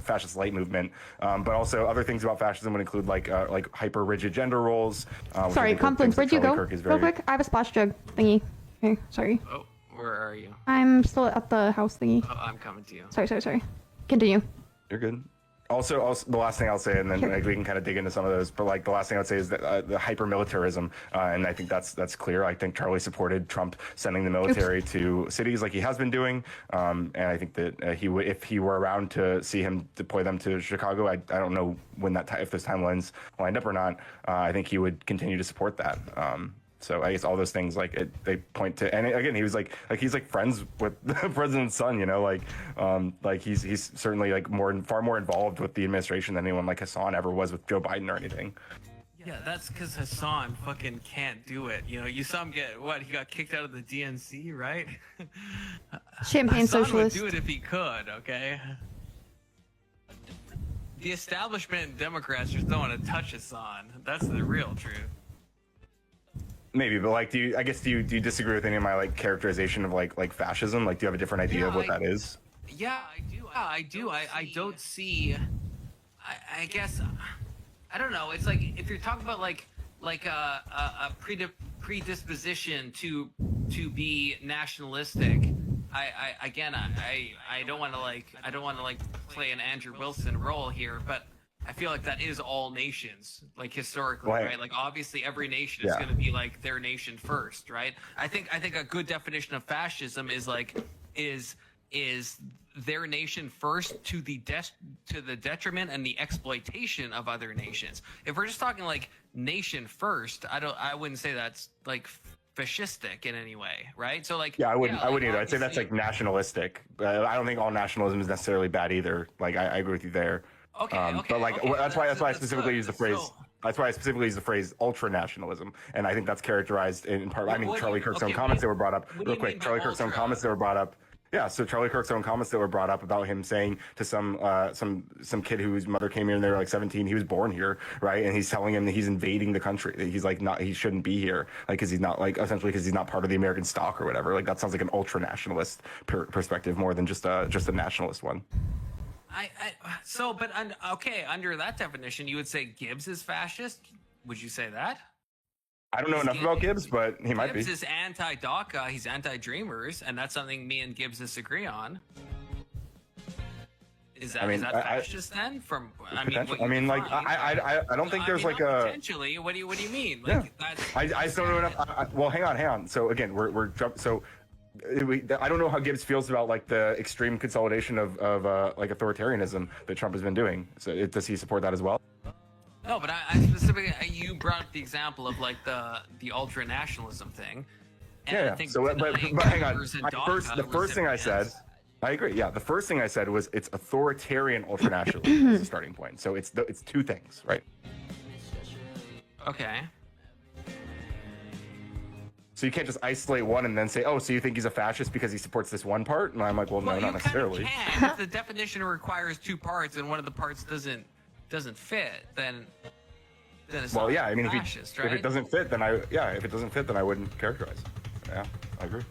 fascist light movement. But also other things about fascism would include like hyper rigid gender roles. sorry, Confluence, where'd you go? Real quick, I have a splash jug thingy. Okay, sorry. Oh, where are you? I'm still at the house thingy. Oh, I'm coming to you. Sorry. Continue. You're good. Also, the last thing I'll say, and then like, we can kind of dig into some of those, but like the last thing I would say is that the hyper-militarism, and I think that's clear. I think Charlie supported Trump sending the military to cities like he has been doing, and I think that if he were around to see him deploy them to Chicago, I don't know when if those timelines lined up or not. I think he would continue to support that. So I guess all those things they point to, and again, he was he's friends with the president's son, you know, like he's certainly like far more involved with the administration than anyone like Hassan ever was with Joe Biden or anything. Yeah, that's because Hassan fucking can't do it. You know, you saw him he got kicked out of the DNC, right? Champagne Hassan socialist. would do it if he could, okay? The establishment Democrats just don't want to touch Hassan. That's the real truth. Maybe, but like, do you disagree with any of my like characterization of like fascism? Like, do you have a different idea of what that is? Yeah, I do. I don't see. I guess I don't know. It's like if you're talking about like a predisposition to be nationalistic. I don't want to play an Andrew Wilson role here, but I feel like that is all nations, like historically, right? Like obviously every nation is going to be like their nation first, right? I think a good definition of fascism is their nation first to the detriment and the exploitation of other nations. If we're just talking like nation first, I wouldn't say that's like fascistic in any way, right? So like I wouldn't either. I'd say that's like nationalistic. I don't think all nationalism is necessarily bad either. Like I agree with you there. Okay, but like okay, that's why I specifically use the phrase That's why I specifically use the phrase ultra nationalism, and I think that's characterized in part. I mean, Charlie Kirk's own comments that were brought up real quick. Charlie Kirk's own comments that were brought up. Yeah, so Charlie Kirk's own comments that were brought up about him saying to some kid whose mother came here and they were like 17, he was born here, right? And he's telling him that he's invading the country, that he's like he shouldn't be here, like because he's not like essentially because he's not part of the American stock or whatever. Like that sounds like an ultra nationalist perspective more than just a nationalist one. Okay, under that definition, you would say Gibbs is fascist. Would you say that? I don't know enough about Gibbs, but he might be. Gibbs is anti-DACA, he's anti-Dreamers, and that's something me and Gibbs disagree on. Is that fascist then? I don't think there's like a potentially. What do you mean? Yeah. Like that's, I just don't know enough. Well, hang on. So again, we're so. I don't know how Gibbs feels about like the extreme consolidation of like authoritarianism that Trump has been doing. So does he support that as well? No, but I specifically, you brought up the example of like the ultra nationalism thing. And Yeah. I think So, but hang on. The first thing I said, yes. I agree. Yeah, the first thing I said was it's authoritarian ultranationalism as a starting point. So it's two things, right? Okay. So you can't just isolate one and then say, oh, so you think he's a fascist because he supports this one part? And I'm like, well, no, not necessarily. If the definition requires two parts and one of the parts doesn't fit, then it's not fascist, right? if it doesn't fit, then I wouldn't characterize it. Yeah, I agree.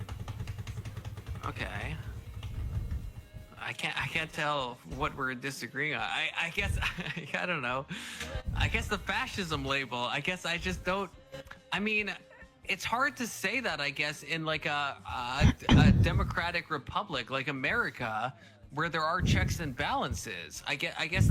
Okay. I can't tell what we're disagreeing on. I guess I don't know. I guess the fascism label. I guess I just don't. I mean, it's hard to say that. I guess in like a democratic republic like America, where there are checks and balances. I guess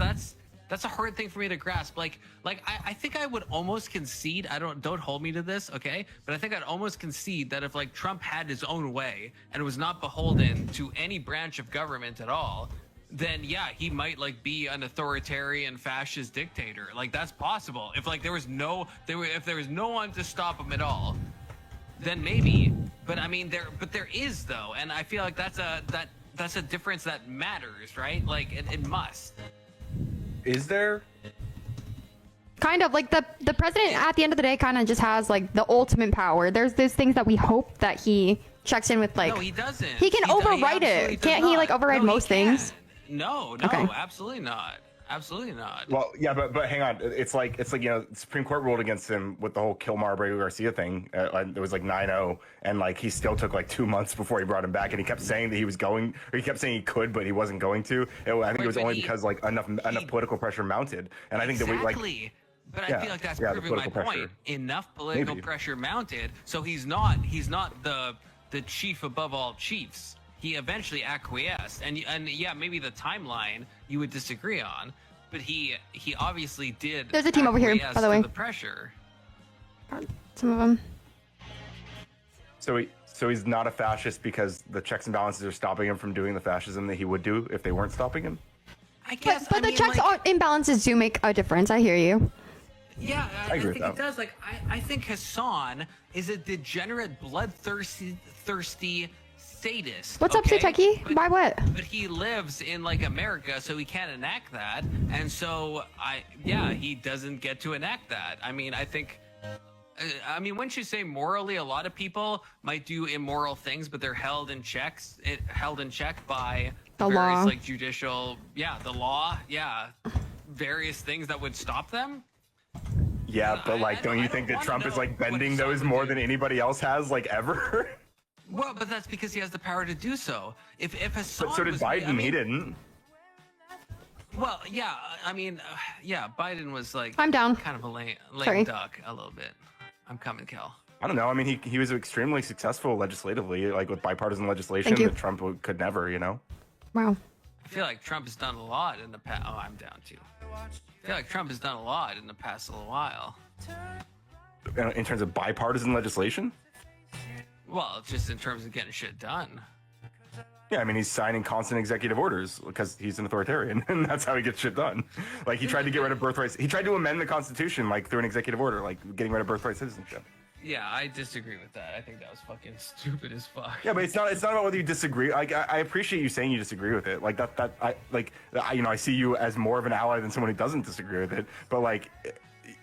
that's a hard thing for me to grasp. Like I think I would almost concede. Don't hold me to this, okay? But I think I'd almost concede that if like Trump had his own way and was not beholden to any branch of government at all, then yeah, he might like be an authoritarian fascist dictator. Like that's possible. If like there was no one to stop him at all, then maybe. But I mean there is though, and I feel like that's a difference that matters, right? Like it must. Is there? Kind of like the president at the end of the day kind of just has like the ultimate power. There's things that we hope that he checks in with, like no, he doesn't. He can override it. Can't he like override most things? No, Okay. absolutely not. Absolutely not. Well, yeah, but hang on. It's like the Supreme Court ruled against him with the whole Kill Marbury Garcia thing. It was like 9-0, and like he still took like 2 months before he brought him back, and he kept saying that he was going, or he kept saying he could, but he wasn't going to. I think it was only because like enough political pressure mounted, and I think that we like. But I feel like that's proving my point. Enough political pressure mounted, so he's not the chief above all chiefs. He eventually acquiesced, and yeah, maybe the timeline you would disagree on, but he obviously did. There's a team over here, by the way. The pressure. Some of them. So he's not a fascist because the checks and balances are stopping him from doing the fascism that he would do if they weren't stopping him. I guess. But the checks and imbalances do make a difference. I hear you. Yeah, I agree think with it that. does. Like, I think Hassan is a degenerate, bloodthirsty sadist. What's up, Suteki? Why what? But he lives in like America, so he can't enact that, and so he doesn't get to enact that. I mean, I think. I mean, wouldn't you say morally, a lot of people might do immoral things, but they're held in check by The various law. like judicial, the law, various things that would stop them. Yeah, but like, don't you think that Trump is like bending those more than anybody else has, like ever? Well, but that's because he has the power to do so. If Hassan But so did was, Biden. I mean, He didn't. Well, yeah, I mean, Biden was like I'm down. kind of a lame Sorry. duck a little bit. I'm coming, Kell. I don't know. I mean, he was extremely successful legislatively, like with bipartisan legislation Thank you. that Trump could never, you know? Wow. I feel like Trump has done a lot in the past. Oh, I'm down too. I feel like Trump has done a lot in the past little while. In terms of bipartisan legislation? Well, just in terms of getting shit done. Yeah, I mean, he's signing constant executive orders because he's an authoritarian, and that's how he gets shit done. Like, he tried to get rid of birthright. He tried to amend the Constitution, like, through an executive order, like getting rid of birthright citizenship. Yeah, I disagree with that. I think that was fucking stupid as fuck. Yeah, but it's not about whether you disagree. Like, I appreciate you saying you disagree with it. Like, I see you as more of an ally than someone who doesn't disagree with it. But, like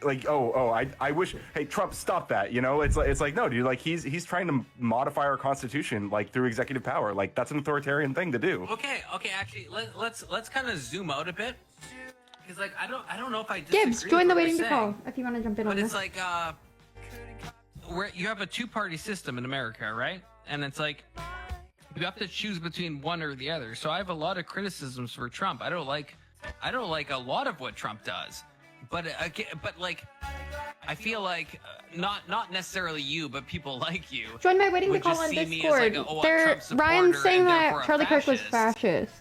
I wish, hey, Trump, stop that. You know, it's like, no, dude, like he's trying to modify our constitution like through executive power. Like that's an authoritarian thing to do. Okay, actually, let's kind of zoom out a bit. Because like I don't know if I disagree. Gibbs, join the with what waiting you're to call saying, if you want to jump in but on it's this. like where you have a two-party system in America, right? And it's like you have to choose between one or the other. So I have a lot of criticisms for Trump. I don't like a lot of what Trump does, but like I feel like not necessarily you, but people like you. Join my waiting to would call just on see me as Discord. like a, They're Trump supporter Ryan's saying and that therefore a Charlie Kirk was fascist,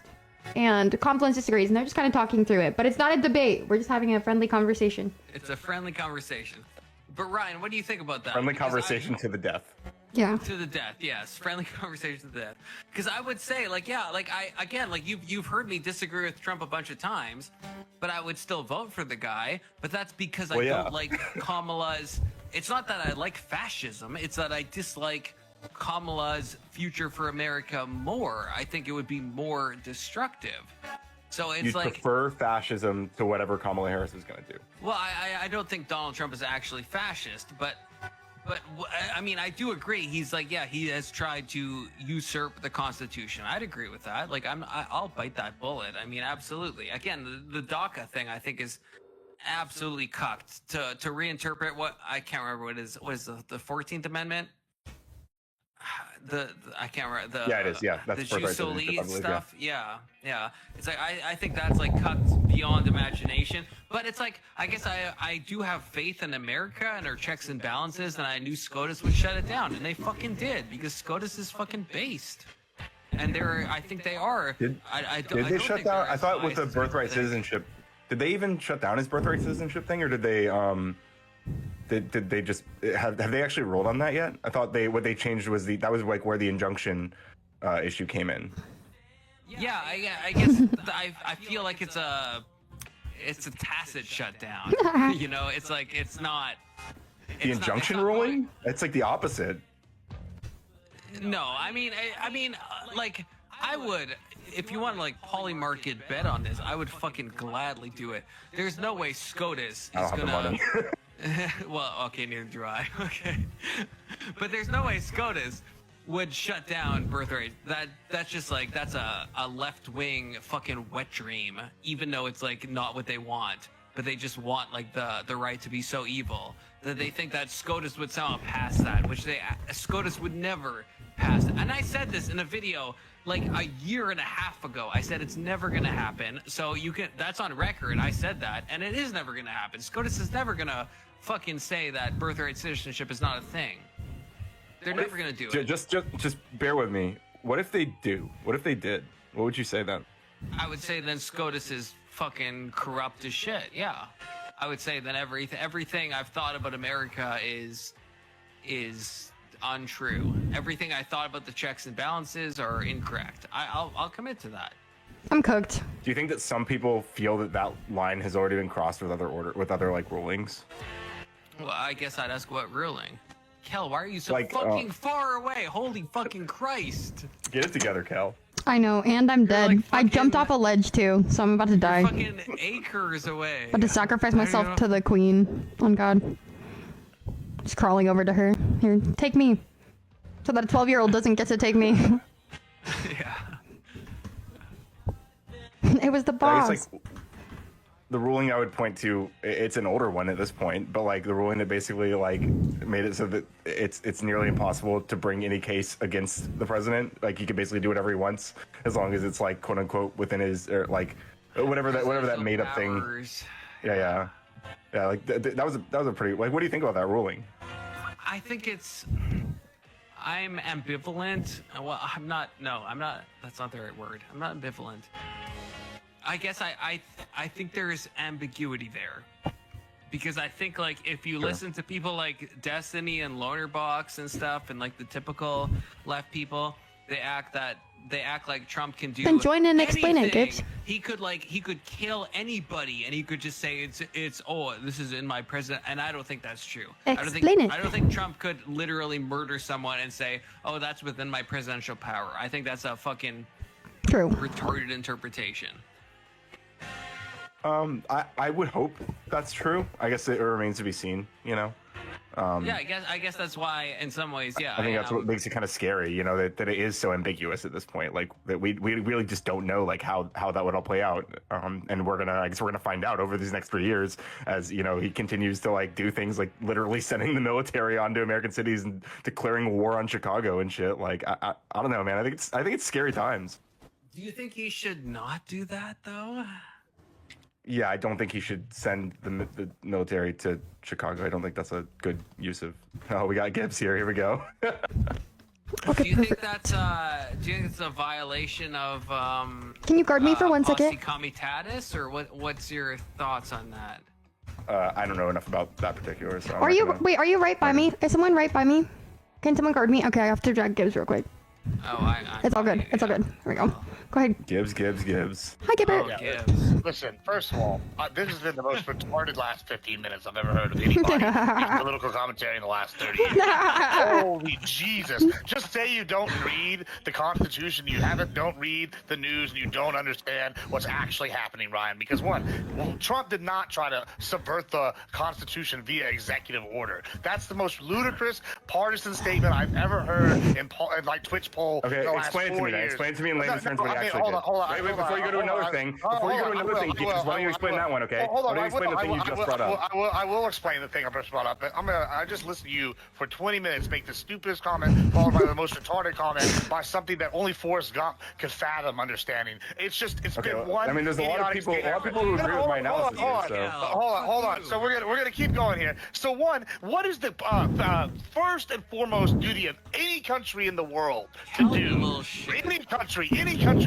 and Confluence disagrees, and they're just kind of talking through it. But it's not a debate. We're just having a friendly conversation. It's a friendly conversation. But Ryan, what do you think about that? Friendly Because conversation to the death. Yeah. To the death, yes. Friendly conversation to the death. Because I would say, like, yeah, like you've heard me disagree with Trump a bunch of times, but I would still vote for the guy. But that's because I don't like Kamala's. It's not that I like fascism. It's that I dislike Kamala's future for America more. I think it would be more destructive. So it's You'd like prefer fascism to whatever Kamala Harris is going to do. Well, I don't think Donald Trump is actually fascist, but I mean, I do agree. He's like, yeah, he has tried to usurp the Constitution. I'd agree with that. Like, I'll bite that bullet. I mean, absolutely. Again, the DACA thing, I think, is absolutely cucked to reinterpret what I can't remember what is the 14th Amendment. I can't remember the it is. Yeah, that's the Birthright Jusoli Citizenship, I believe, stuff. Yeah. It's like I think that's like cut beyond imagination. But it's like I guess I do have faith in America and our checks and balances, and I knew SCOTUS would shut it down, and they fucking did because SCOTUS is fucking based. And I think they are. Did they shut down? I thought with the Birthright thing. Citizenship, did they even shut down his Birthright Citizenship thing, or did they Did they just have they actually rolled on that yet? I thought what they changed was that was like where the injunction issue came in. Yeah, I guess I feel like it's a tacit shutdown. You know, it's like it's not The injunction ruling? It's like the opposite. No, I mean, like I would. If you want to like polymarket bet on this, I would fucking gladly do it. There's no way SCOTUS is I don't have the gonna. money. Well, okay, neither do I. Okay, but there's no way SCOTUS would shut down Birthright. That's just like that's a left wing fucking wet dream. Even though it's like not what they want, but they just want like the right to be so evil that they think that SCOTUS would somehow pass that, which SCOTUS would never pass. And I said this in a video like a year and a half ago. I said it's never gonna happen. So that's on record. I said that, and it is never gonna happen. SCOTUS is never gonna fucking say that birthright citizenship is not a thing. They're never gonna do it. Just bear with me. What if they do? What if they did? What would you say then? I would say then SCOTUS is fucking corrupt as shit. Yeah, I would say then everything I've thought about America is untrue. Everything I thought about the checks and balances are incorrect. I'll commit to that. I'm cooked. Do you think that some people feel that line has already been crossed with other like rulings? Well, I guess I'd ask what ruling. Kell, why are you so Like, fucking far away? Holy fucking Christ! Get it together, Kell. I know, and I'm dead. like I jumped fucking- off a ledge too, so I'm about to die. Fucking acres away. About to sacrifice myself to the queen. On God. Just crawling over to her. Here, take me. So that a 12-year-old doesn't get to take me. Yeah. It was the I boss. guess, like, the ruling I would point to, it's an older one at this point, but like the ruling that basically like made it so that it's nearly impossible to bring any case against the president. Like he could basically do whatever he wants as long as it's like quote unquote within his or like whatever that made up thing. Powers. Yeah. Like that was a pretty like. What do you think about that ruling? I think I'm ambivalent. Well, I'm not. No, I'm not. That's not the right word. I'm not ambivalent. I guess I think there is ambiguity there, because I think like if you listen to people like Destiny and Lonerbox and stuff, and like the typical left people, they act like Trump can do. Then join and explain it, anything. Gibbs. He could kill anybody, and he could just say it's this is in my president, and I don't think that's true. Explain it. I don't think Trump could literally murder someone and say, oh, that's within my presidential power. I think that's a fucking True. retarded interpretation. I would hope that's true. I guess it remains to be seen, you know. Yeah, I guess that's why, in some ways, yeah. I think that's what makes it kind of scary, you know, that it is so ambiguous at this point. Like that we really just don't know like how that would all play out. And I guess we're gonna find out over these next 3 years as, you know, he continues to like do things like literally sending the military onto American cities and declaring war on Chicago and shit. Like I don't know, man. I think it's scary times. Do you think he should not do that though? Yeah, I don't think he should send the military to Chicago. I don't think that's a good use of. Oh, we got Gibbs here. Here we go. Okay, Do you think perfect. it's a violation of Can you guard me for 1 second? posse comitatus, or what's your thoughts on that? I don't know enough about that particular. So Are you are you right by me? Is someone right by me? Can someone guard me? Okay, I have to drag Gibbs real quick. Oh, It's all good. It's all good. Here we go. Go ahead. Gibbs? Hi, Gibbert. Oh, Yeah. Gibbs. Listen, first of all, this has been the most retarded last 15 minutes I've ever heard of anybody in political commentary in the last 30 years. Holy Jesus. Just say you don't read the Constitution, don't read the news, and you don't understand what's actually happening, Ryan. Because Trump did not try to subvert the Constitution via executive order. That's the most ludicrous partisan statement I've ever heard in like Twitch poll. Okay, in the last explain it to 4 me then. years. Explain it to me in layman's terms what he actually hold did. on, hold on. Wait, before you go to another thing, Gibbs, why don't you explain that one, okay? Why don't you explain the thing you just brought up? I will explain the thing I just brought up. I just listened to you for 20 minutes make the stupidest comment followed by the most retarded comment by something that only Forrest Gump could fathom understanding. It's been one. I mean, there's a lot of people who agree with my analysis here. So Hold on. So we're gonna keep going here. So what is the first and foremost duty of any country in the world to do? Any country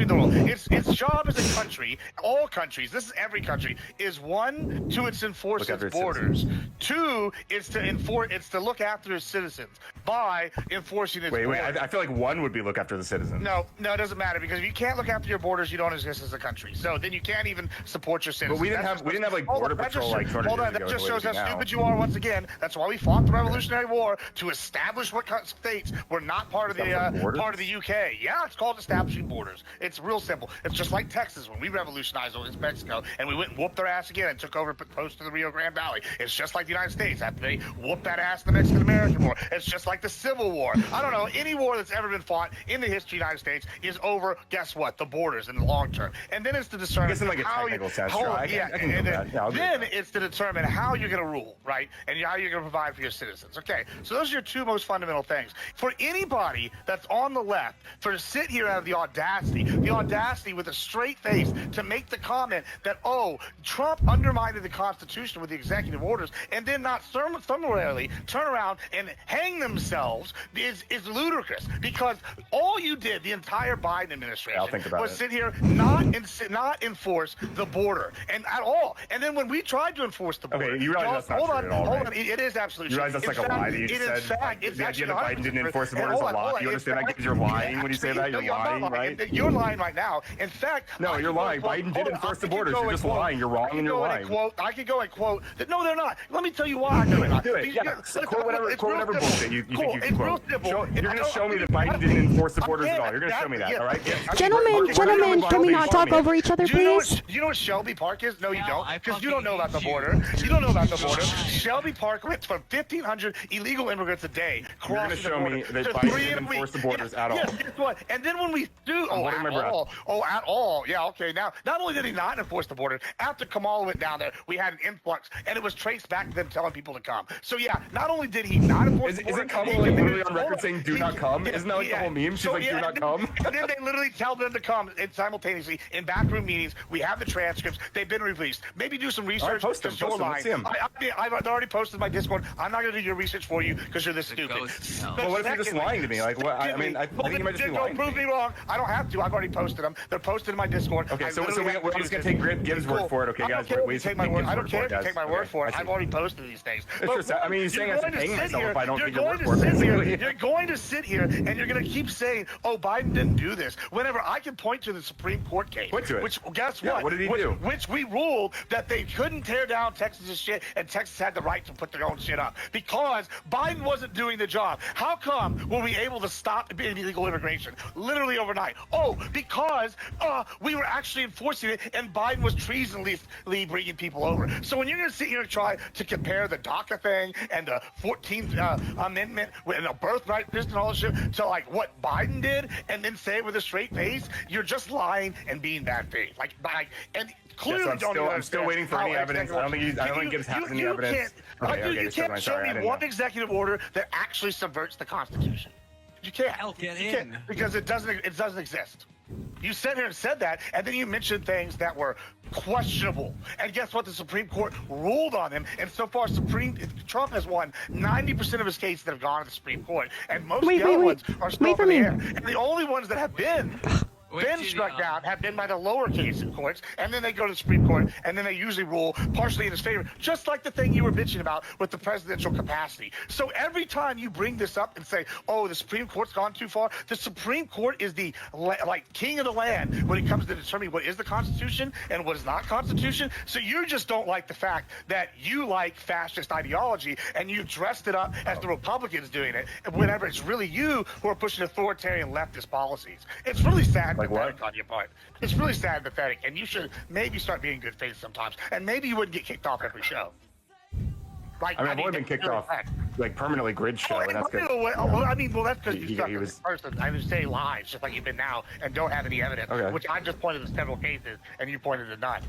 in the world. Its job as a country, all countries, this is every country, is one, to enforce its borders. Two, it's to look after its citizens by enforcing its borders. Wait, I feel like one would be look after the citizens. No, it doesn't matter, because if you can't look after your borders, you don't exist as a country. So then you can't even support your citizens. But we didn't have like border patrol like 200 years ago. That just shows how stupid you are once again. That's why we fought the Revolutionary War, to establish what states were not part of the UK. Yeah, it's called establishing borders. It's real simple. It's just like Texas when we revolutionized in Mexico and we went and whooped their ass again and took over most of the Rio Grande Valley. It's just like the United States after they whooped that ass in the Mexican-American War. It's just like the Civil War. I don't know, any war that's ever been fought in the history of the United States is over, guess what, the borders in the long term. And then it's to discern in like a technical sense, then it's to determine how you're going to rule, right? And how you're going to provide for your citizens. Okay, so those are your two most fundamental things. For anybody that's on the left, to sit here and have the audacity with a straight face to make the comment that, oh, Trump undermined the Constitution with the executive orders, and then not summarily turn around and hang themselves is ludicrous. Because all you did, the entire Biden administration, was sit here not enforce the border and at all. And then when we tried to enforce the border, you realize that's not true at all, right? It is absolutely true. You realize that's like a lie that you said? In fact, it's the idea that actually Biden didn't enforce the border is a lie. You understand that because you're lying when you say that? You're lying, right? You're lying right now. In fact, no, you're lying. Biden did enforce the borders. You're just lying. You're wrong and you're lying. I could go and quote that. No, they're not. Let me tell you why they're not. Do it. Yeah. Quote whatever bullshit you think you can quote. You're going to show me that Biden didn't enforce the borders at all. You're going to show me that, all right? Gentlemen, can we not talk over each other, please? Do you know what Shelby Park is? No, you don't. Because you don't know about the border. You don't know about the border. Shelby Park went from 1,500 illegal immigrants a day crossing the border. You're going to show me that Biden didn't enforce the borders at all. Yes, guess what? And then when we do, at all. Yeah, okay. Now, not only did he not enforce the border, after Kamala went down there, we had an influx, and it was traced back to them telling people to come. So yeah, not only did he not enforce the border, isn't Kamala like literally on record saying "do not come"? Isn't that like the whole meme? She's like, "Do not come." And then they literally tell them to come simultaneously in backroom meetings. We have the transcripts. They've been released. Maybe do some research. Post them. Let's see them. I've already posted my Discord. I'm not going to do your research for you because you're this stupid. Well, what if you're just lying to me? Like, what? I mean, I think you might just be lying. Don't prove me wrong. I don't have to. I've already posted them. They're posted in my Discord. Okay, so we're just going to take Gibbs' word for it, okay, guys? I don't care if you take my word for it. I've already posted these things. I mean, you're saying I should hang myself if I don't take your word for it. You're going to sit here and you're going to keep saying, oh, Biden didn't do this. Whenever I can point to the Supreme Court case. Point to it. Which, guess what? Yeah, what did he do? Which we ruled that they couldn't tear down Texas's shit and Texas had the right to put their own shit up. Because Biden wasn't wasn't doing the job. How come were we able to stop illegal immigration literally overnight? Oh, because we were actually enforcing it, and Biden was treasonably bringing people over. So when you're going to sit here and try to compare the DACA thing and the 14th Amendment and the birthright and all this shit to like what Biden did, and then say it with a straight face, you're just lying and being bad faith. And clearly, I'm still waiting for any evidence. I don't think Gibbs has any evidence. You can't show me one executive order that actually subverts the Constitution. You can't. Because it doesn't exist. You sat here and said that, and then you mentioned things that were questionable. And guess what? The Supreme Court ruled on them. And so far, Trump has won 90% of his cases that have gone to the Supreme Court, and most of the other ones are still up in the air. And the only ones that have been struck down have been by the lower case courts, and then they go to the Supreme Court, and then they usually rule partially in his favor, just like the thing you were bitching about with the presidential capacity. So every time you bring this up and say, oh, the Supreme Court's gone too far, the Supreme Court is the king of the land when it comes to determining what is the Constitution and what is not Constitution. So you just don't like the fact that you like fascist ideology, and you dressed it up as the Republicans doing it, whenever it's really you who are pushing authoritarian leftist policies. It's really sad. Pathetic on your part. It's really sad and pathetic, and you should maybe start being good faith sometimes, and maybe you wouldn't get kicked off every show. I've only been kicked off permanently grid show, and that's good. That's because you suck as a person. I just say lies, just like you've been now, and don't have any evidence, which I just pointed to several cases, and you pointed to none.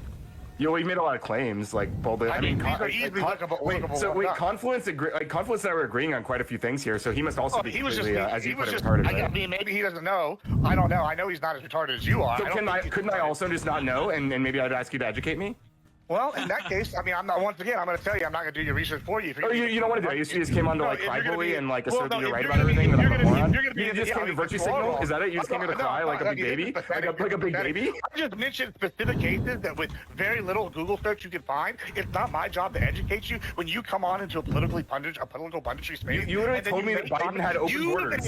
We made a lot of claims, boldly. Confluence and I were agreeing on quite a few things here, so he must also be completely, as you put it, retarded. Maybe he doesn't know. I don't know. I know he's not as retarded as you are. So couldn't I also just not know, and maybe I'd ask you to educate me? Well, in that case, I'm going to tell you, I'm not going to do your research for you. You don't want to do it. You just came on to cry bully and assert that you're right about everything, that I'm a moron. You just came to virtue signal? Is that it? You just came here to cry like a big baby? Like a big baby? I just mentioned specific cases that with very little Google search you can find. It's not my job to educate you when you come on into a political punditry space. You literally told me that Biden had open borders.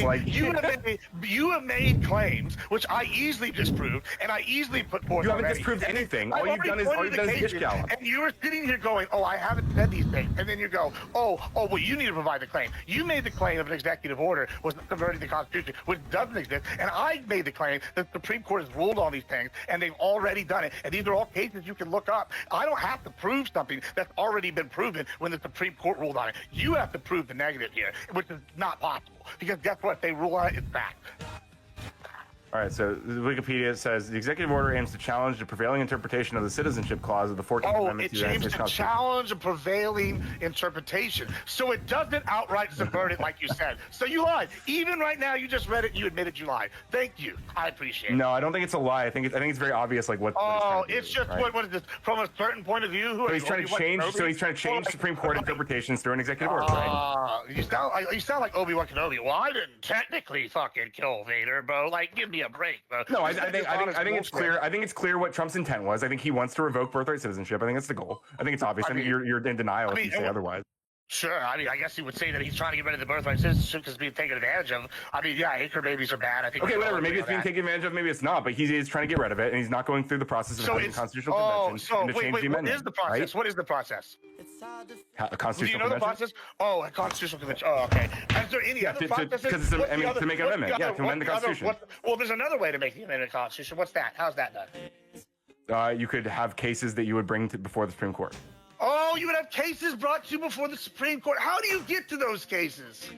You have made claims, which I easily disproved, and I easily put forth. You haven't disproved anything. All you've done is dish gallop. And you were sitting here going, oh, I haven't said these things. And then you go, well, you need to provide the claim. You made the claim of an executive order was subverting the Constitution, which doesn't exist. And I made the claim that the Supreme Court has ruled on these things, and they've already done it. And these are all cases you can look up. I don't have to prove something that's already been proven when the Supreme Court ruled on it. You have to prove the negative here, which is not possible. Because guess what? They rule on it, it's fact. All right, so Wikipedia says the executive order aims to challenge the prevailing interpretation of the Citizenship Clause of the 14th Amendment to the United States Constitution. It aims to challenge a prevailing interpretation. So it doesn't outright subvert it like you said. So you lied. Even right now, you just read it and you admitted you lied. Thank you. I appreciate it. No, I don't think it's a lie. I think it's very obvious what it's just right? what is this? From a certain point of view? He's trying to change Supreme Court interpretations through an executive order, right? You sound like Obi-Wan Kenobi. Well, I didn't technically fucking kill Vader, bro. Give me a break, bro. No, I think it's clear. I think it's clear what Trump's intent was. I think he wants to revoke birthright citizenship. I think that's the goal. I think it's obvious. You're in denial if you say otherwise. Sure. I guess he would say that he's trying to get rid of the birthright citizenship because it's being taken advantage of. Acre babies are bad. I think. Okay, whatever. Maybe it's being taken advantage of. Maybe it's not. But he is trying to get rid of it, and he's not going through the process of having a constitutional convention to change the amendment. What is the process? Right? What is the process? A constitutional Do you know convention? the process? Oh, a constitutional convention. Oh, okay. Is there any other processes? Because to make an amendment. Yeah, to amend the Constitution. Well, there's another way to make the amendment of the Constitution. What's that? How's that done? You could have cases that you would bring before the Supreme Court. Oh, you would have cases brought to you before the Supreme Court. How do you get to those cases?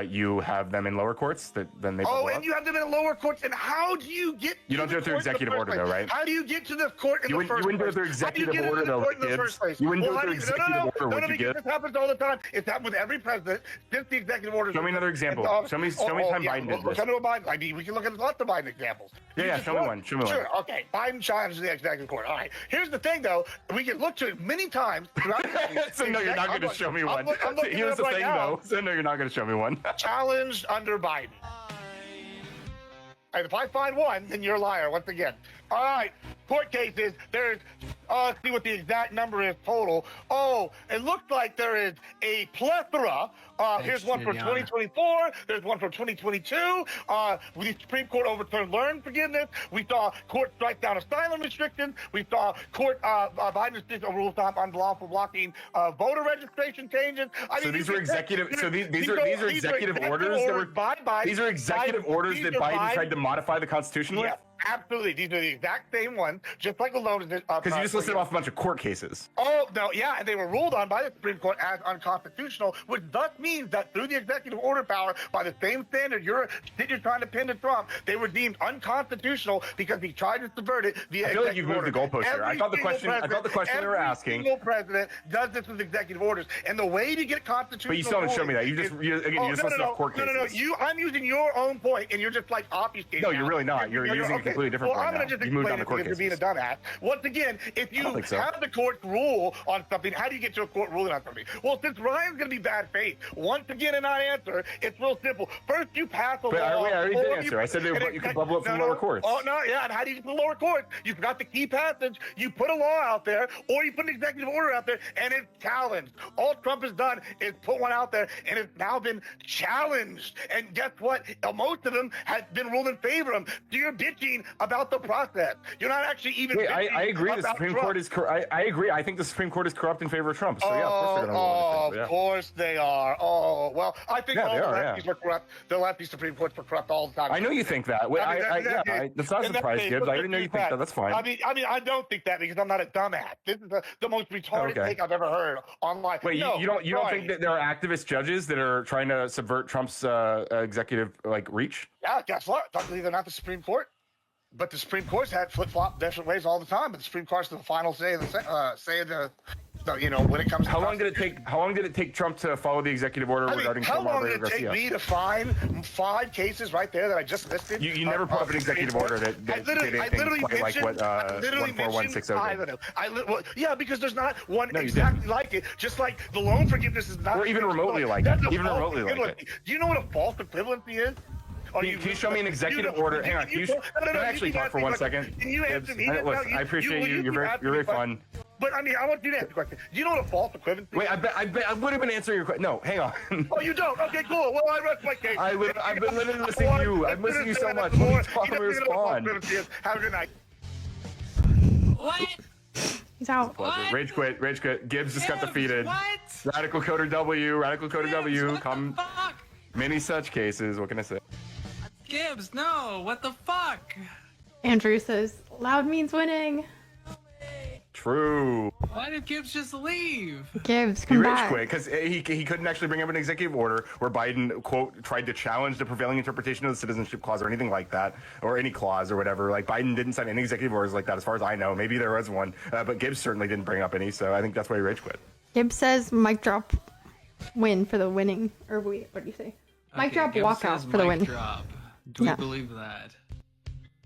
You have them in lower courts then they and you have them in lower courts. And how do you get You don't do it through executive order, though, right? How do you get to the court in the first place? You wouldn't do it through executive order, though, Gibbs. You wouldn't do it through executive order, would you, Gibbs? This happens all the time. It's happened with every president since the executive order. Show me another example. Show me time Biden did this. Show me Biden. I mean, we can look at lots of Biden examples. Yeah, show me one. Sure, okay. Biden challenged the executive court. All right. Here's the thing, though. We can look to it many times throughout So no, you're not going to show me one. Here's the thing, though. So no, you're not going to show me one. Challenged under Biden. And if I find one, then you're a liar once again. All right, court cases. There's see what the exact number is total. Oh, it looks like there is a plethora. Here's one for 2024. There's one for 2022. The Supreme Court overturned learned forgiveness. We saw court strike down asylum restrictions. We saw court Biden's rules on unlawful blocking voter registration changes. So these are executive. So these are executive orders that were. These are executive orders that Biden tried to modify the Constitution with. Yes, absolutely. These are the exact same ones, just like alone. Because you just listed off a bunch of court cases. Oh no, yeah, and they were ruled on by the Supreme Court as unconstitutional, which thus means that through the executive order power, by the same standard you're trying to pin to Trump, they were deemed unconstitutional because he tried to subvert it via. I feel like you've moved the goalpost here. I thought the question they were asking. Every single president does this with executive orders, and the way to get constitutional. But you still haven't shown me that. You just listed off court cases. No. I'm using your own point, and you're just like obfuscating. No, you're really not. You're using a completely different point. I'm going to just explain it because you're being a dumbass. Once again, if you have the court rule on something, how do you get to a court ruling on something? Well, since Ryan's going to be bad faith, once again and not answer, it's real simple. First, you pass a law. But I already did answer. I said you could bubble up from lower courts. Oh, no, yeah, and how do you get to the lower courts? You forgot the key passage. You put a law out there, or you put an executive order out there, and it's challenged. All Trump has done is put one out there, and it's now been challenged. And guess what? Most of them have been ruled in favor of them. So you're bitching about the process. You're not actually even. Wait, I agree. The Supreme Court is corrupt. I agree. I think the Supreme Court is corrupt in favor of Trump. So yeah, of course they're going to rule. Of course they are. Oh well, I think all the lefties are corrupt. The lefty Supreme Courts were corrupt all the time. I know you think that. That's not a surprise, Gibbs. I didn't know you think that. That's fine. I mean, I don't think that because I'm not a dumbass. This is the most retarded take I've ever heard online. Wait, you don't think that there are activist judges that are trying to subvert Trump's executive reach? Yeah, guess what? Luckily, they're not the Supreme Court. But the Supreme Court's had flip-flop different ways all the time. But the Supreme Court's the final say of the when it comes to how long did it take Trump to follow the executive order regarding how long did it take me to find 5 cases right there that I just listed? You never put up an executive order that did anything quite like what 14160 did. Yeah, because there's not one exactly like it. Just like the loan forgiveness is not. Or even remotely like it. Even remotely like it. Do you know what a false equivalency is? Can you show me an executive order? Hang on. Can I actually talk for 1 second? Can you answer me? I appreciate you. You're very fun. But I mean, I want you to answer the question. Do you know what a false equivalency is? Wait, I would have been answering your question. No, hang on. Oh, you don't? Okay, cool. Well, I rest my case. I've been literally listening to you. I've listened to you so much. Let me talk and respond. Have a good night. What? He's out. Rage quit. Gibbs just got defeated. What? Radical Coder W. Come. Fuck? Many such cases. What can I say? Gibbs, no. What the fuck? Andrew says, loud means winning. True. Why did Gibbs just leave? Gibbs, He come rage back. quit because he couldn't actually bring up an executive order where Biden, quote, tried to challenge the prevailing interpretation of the Citizenship clause or anything like that, or any clause or whatever. Like, Biden didn't sign any executive orders like that as far as I know. Maybe there was one, but Gibbs certainly didn't bring up any, so I think that's why he rage quit. Gibbs says mic drop win for the winning. Or wait, what do you say? Mic drop Gibbs walkout says for the mic win. Drop. Do we believe that?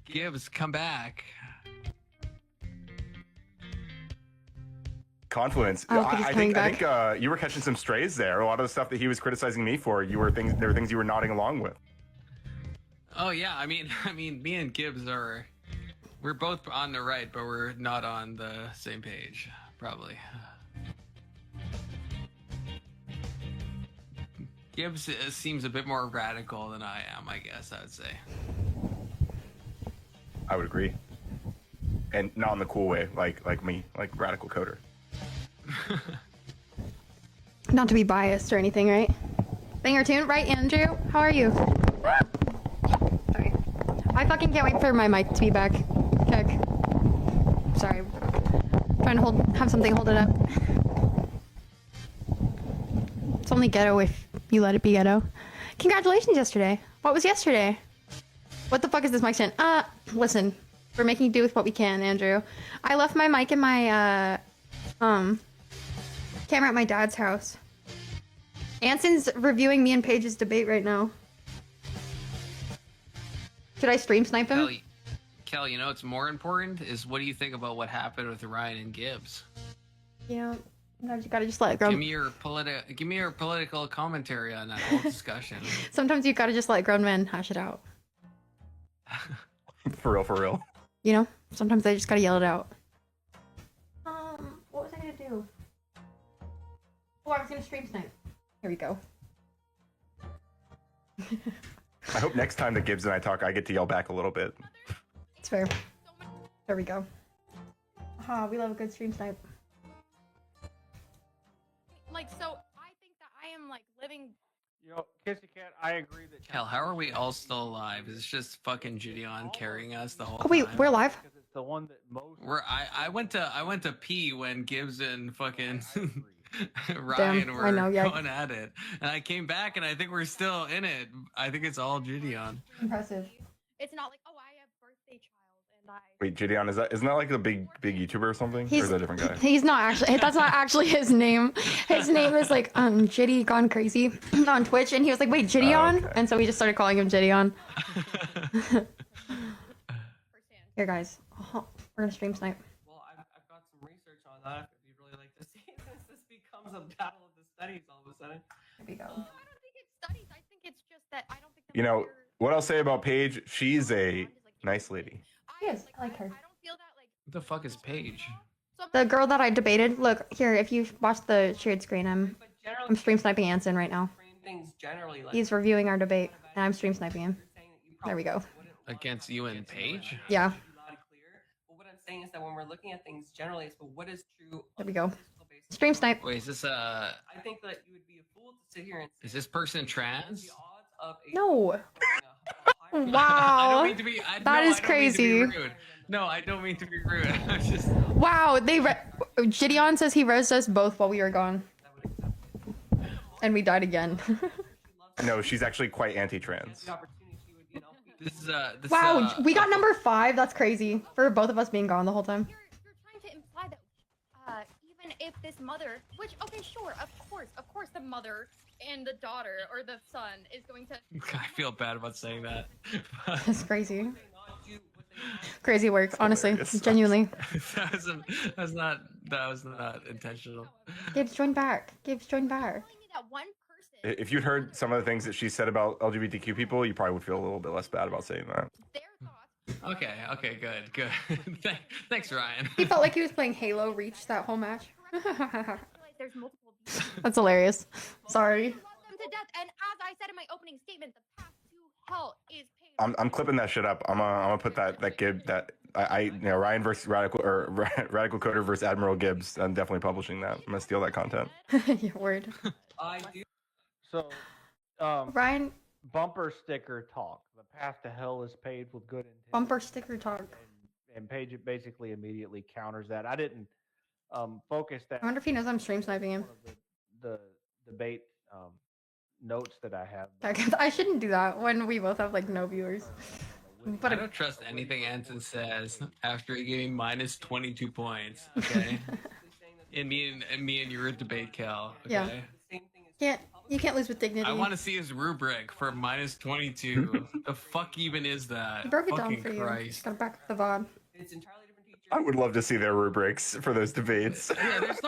Gibbs, come back. Confluence. I think you were catching some strays there. A lot of the stuff that he was criticizing me for, there were things you were nodding along with. Oh yeah, I mean, me and Gibbs we're both on the right, but we're not on the same page, probably. Gibbs seems a bit more radical than I am, I guess I would say. I would agree, and not in the cool way, like me, like Radical Coder. Not to be biased or anything, right? Banger tune, right, Andrew? How are you? Sorry. I fucking can't wait for my mic to be back. Check. Sorry. Trying to have something hold it up. It's only ghetto if you let it be ghetto. Congratulations yesterday. What was yesterday? What the fuck is this mic stand? Listen. We're making do with what we can, Andrew. I left my mic in my, camera at my dad's house. Anson's reviewing me and Paige's debate right now. Should I stream snipe him? Kell, you know what's more important is what do you think about what happened with Ryan and Gibbs? You know, you gotta just let it grow. Give me your political commentary on that whole discussion. Sometimes you gotta just let grown men hash it out. For real. You know, sometimes they just gotta yell it out. too. Oh, I was gonna stream snipe. Here we go. I hope next time that Gibbs and I talk, I get to yell back a little bit. It's fair. There we go. We love a good stream snipe. Like, so I think that I am like living. You know, Kissy Cat, I agree that. Hell, how are we all still alive? It's just fucking Gideon carrying us the whole Oh wait, time. we're live. Because it's the one that most. I went to pee when Gibbs and fucking Ryan Damn, were I know, yeah. going at it, and I came back and I think we're still in it. I think it's all Gideon. Impressive. It's not like, oh, I have birthday child and I. Wait, Gideon, isn't that like the big YouTuber or something? Or is that a different guy? He's not actually. That's not actually his name. His name is like Jitty Gone Crazy on Twitch, and he was like, "Wait, Gideon," okay. and so we just started calling him Gideon. Here, guys, we're gonna stream snipe. Well, I've got some research on that if you'd really like to see, since this becomes a battle of the studies all of a sudden. Here we go. I don't think it's studies. I think it's just that I don't think. You know, what I'll say about Paige, she's a nice lady. Yes, I like her. I don't feel that like. What the fuck is Paige? The girl that I debated. Look here. If you watch the shared screen, I'm But generally, stream sniping Anson right now. frame things generally like. He's reviewing our debate, and I'm stream sniping him. You're saying that you There we go. probably wouldn't Against you and Paige? Yeah. be loud and clear. But what I'm saying is that when we're looking at things generally, it's but what is true. There we go. on a physical basis. Stream snipe. Wait, is this I think that you would be a fool to sit here and say is this person trans? the odds of a No. a high- I Wow. don't mean to be. That is no, I don't mean to be crazy. rude. No, I don't mean to be rude. I'm just. Wow. Gideon says he rezzed us both while we were gone, and we died again. No, she's actually quite anti-trans. the opportunity she would, you know, be- This is This, Wow, we got number 5. That's crazy for both of us being gone the whole time. You're trying to imply that even if this mother, which okay, sure, of course, the mother and the daughter or the son is going to. I feel bad about saying that. That's crazy. not do what they want. Crazy work, honestly, hilarious. genuinely. that was not intentional. Gibbs, join back. Gibbs, join back. Telling me that one person, If you'd heard some of the things that she said about LGBTQ people, you probably would feel a little bit less bad about saying that. their thoughts. Okay, good. Thanks, Ryan. He felt like he was playing Halo Reach that whole match. I realize there's multiple. That's hilarious. Sorry. Love them to death, and as I said in my opening statement, the path to hell is paved. I'm clipping that shit up. I'm gonna put that Gibbs Ryan versus Radical or Radical Coder versus Admiral Gibbs. I'm definitely publishing that. I'm gonna steal that content. Your word. I do. So, Ryan, bumper sticker talk. The path to hell is paved with good intent. bumper sticker talk. And Paige basically immediately counters that. I didn't focus that. I wonder if he knows I'm stream sniping him. One of the debate notes that I have. I shouldn't do that when we both have like no viewers. But I don't trust anything Anson says after he gave me minus 22 points. Okay, and me and your debate, Kell. Okay? Yeah. You can't lose with dignity. I want to see his rubric for minus 22. The fuck even is that? I broke it Fucking down for you. Christ. Just gotta back up the VOD. It's entirely different teacher. I would love to see their rubrics for those debates. Yeah, there's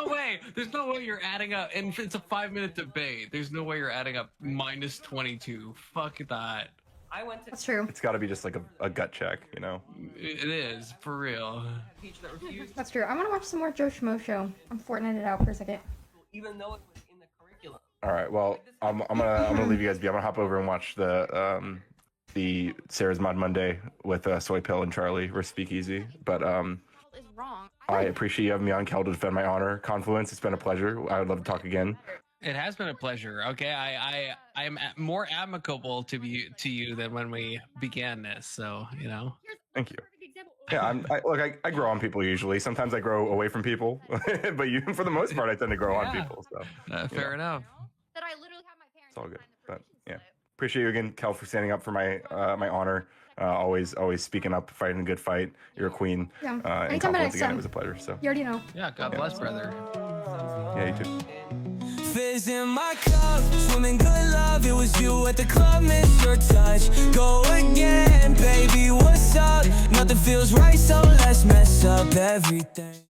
no way you're adding up, and it's a 5-minute debate. There's no way you're adding up minus 22. Fuck that. I went to That's true. It's got to be just like a gut check, you know. It is for real. a teacher that refused, That's true. I want to watch some more Joe Schmo show. I'm Fortnite it out for a second. even though it was in the curriculum. All right. Well, I'm gonna leave you guys be. I'm gonna hop over and watch the Sarah's Mod Monday with Soy Pill and Charlie versus Speakeasy. But Is wrong. I appreciate you having me on, Kell, to defend my honor. Confluence. It's been a pleasure. I would love to talk again. It has been a pleasure. Okay, I am more amicable to you than when we began this. So you know. Thank you. Yeah, I grow on people usually. Sometimes I grow away from people, but for the most part, I tend to grow on Yeah. people. So Fair enough. That I literally have my parents. it's all good. sign the But permission yeah, slip. appreciate you again, Kell, for standing up for my my honor. Always speaking up, fighting a good fight. You're a queen. Yeah. And Anytime I confluence again, it send- was a pleasure. So You already know. Yeah. God bless, brother. yeah, you too. Fizz in my cup, swimming good love. It was you at the club, miss your touch. Go again, baby, what's up? Nothing feels right, so let's mess up everything.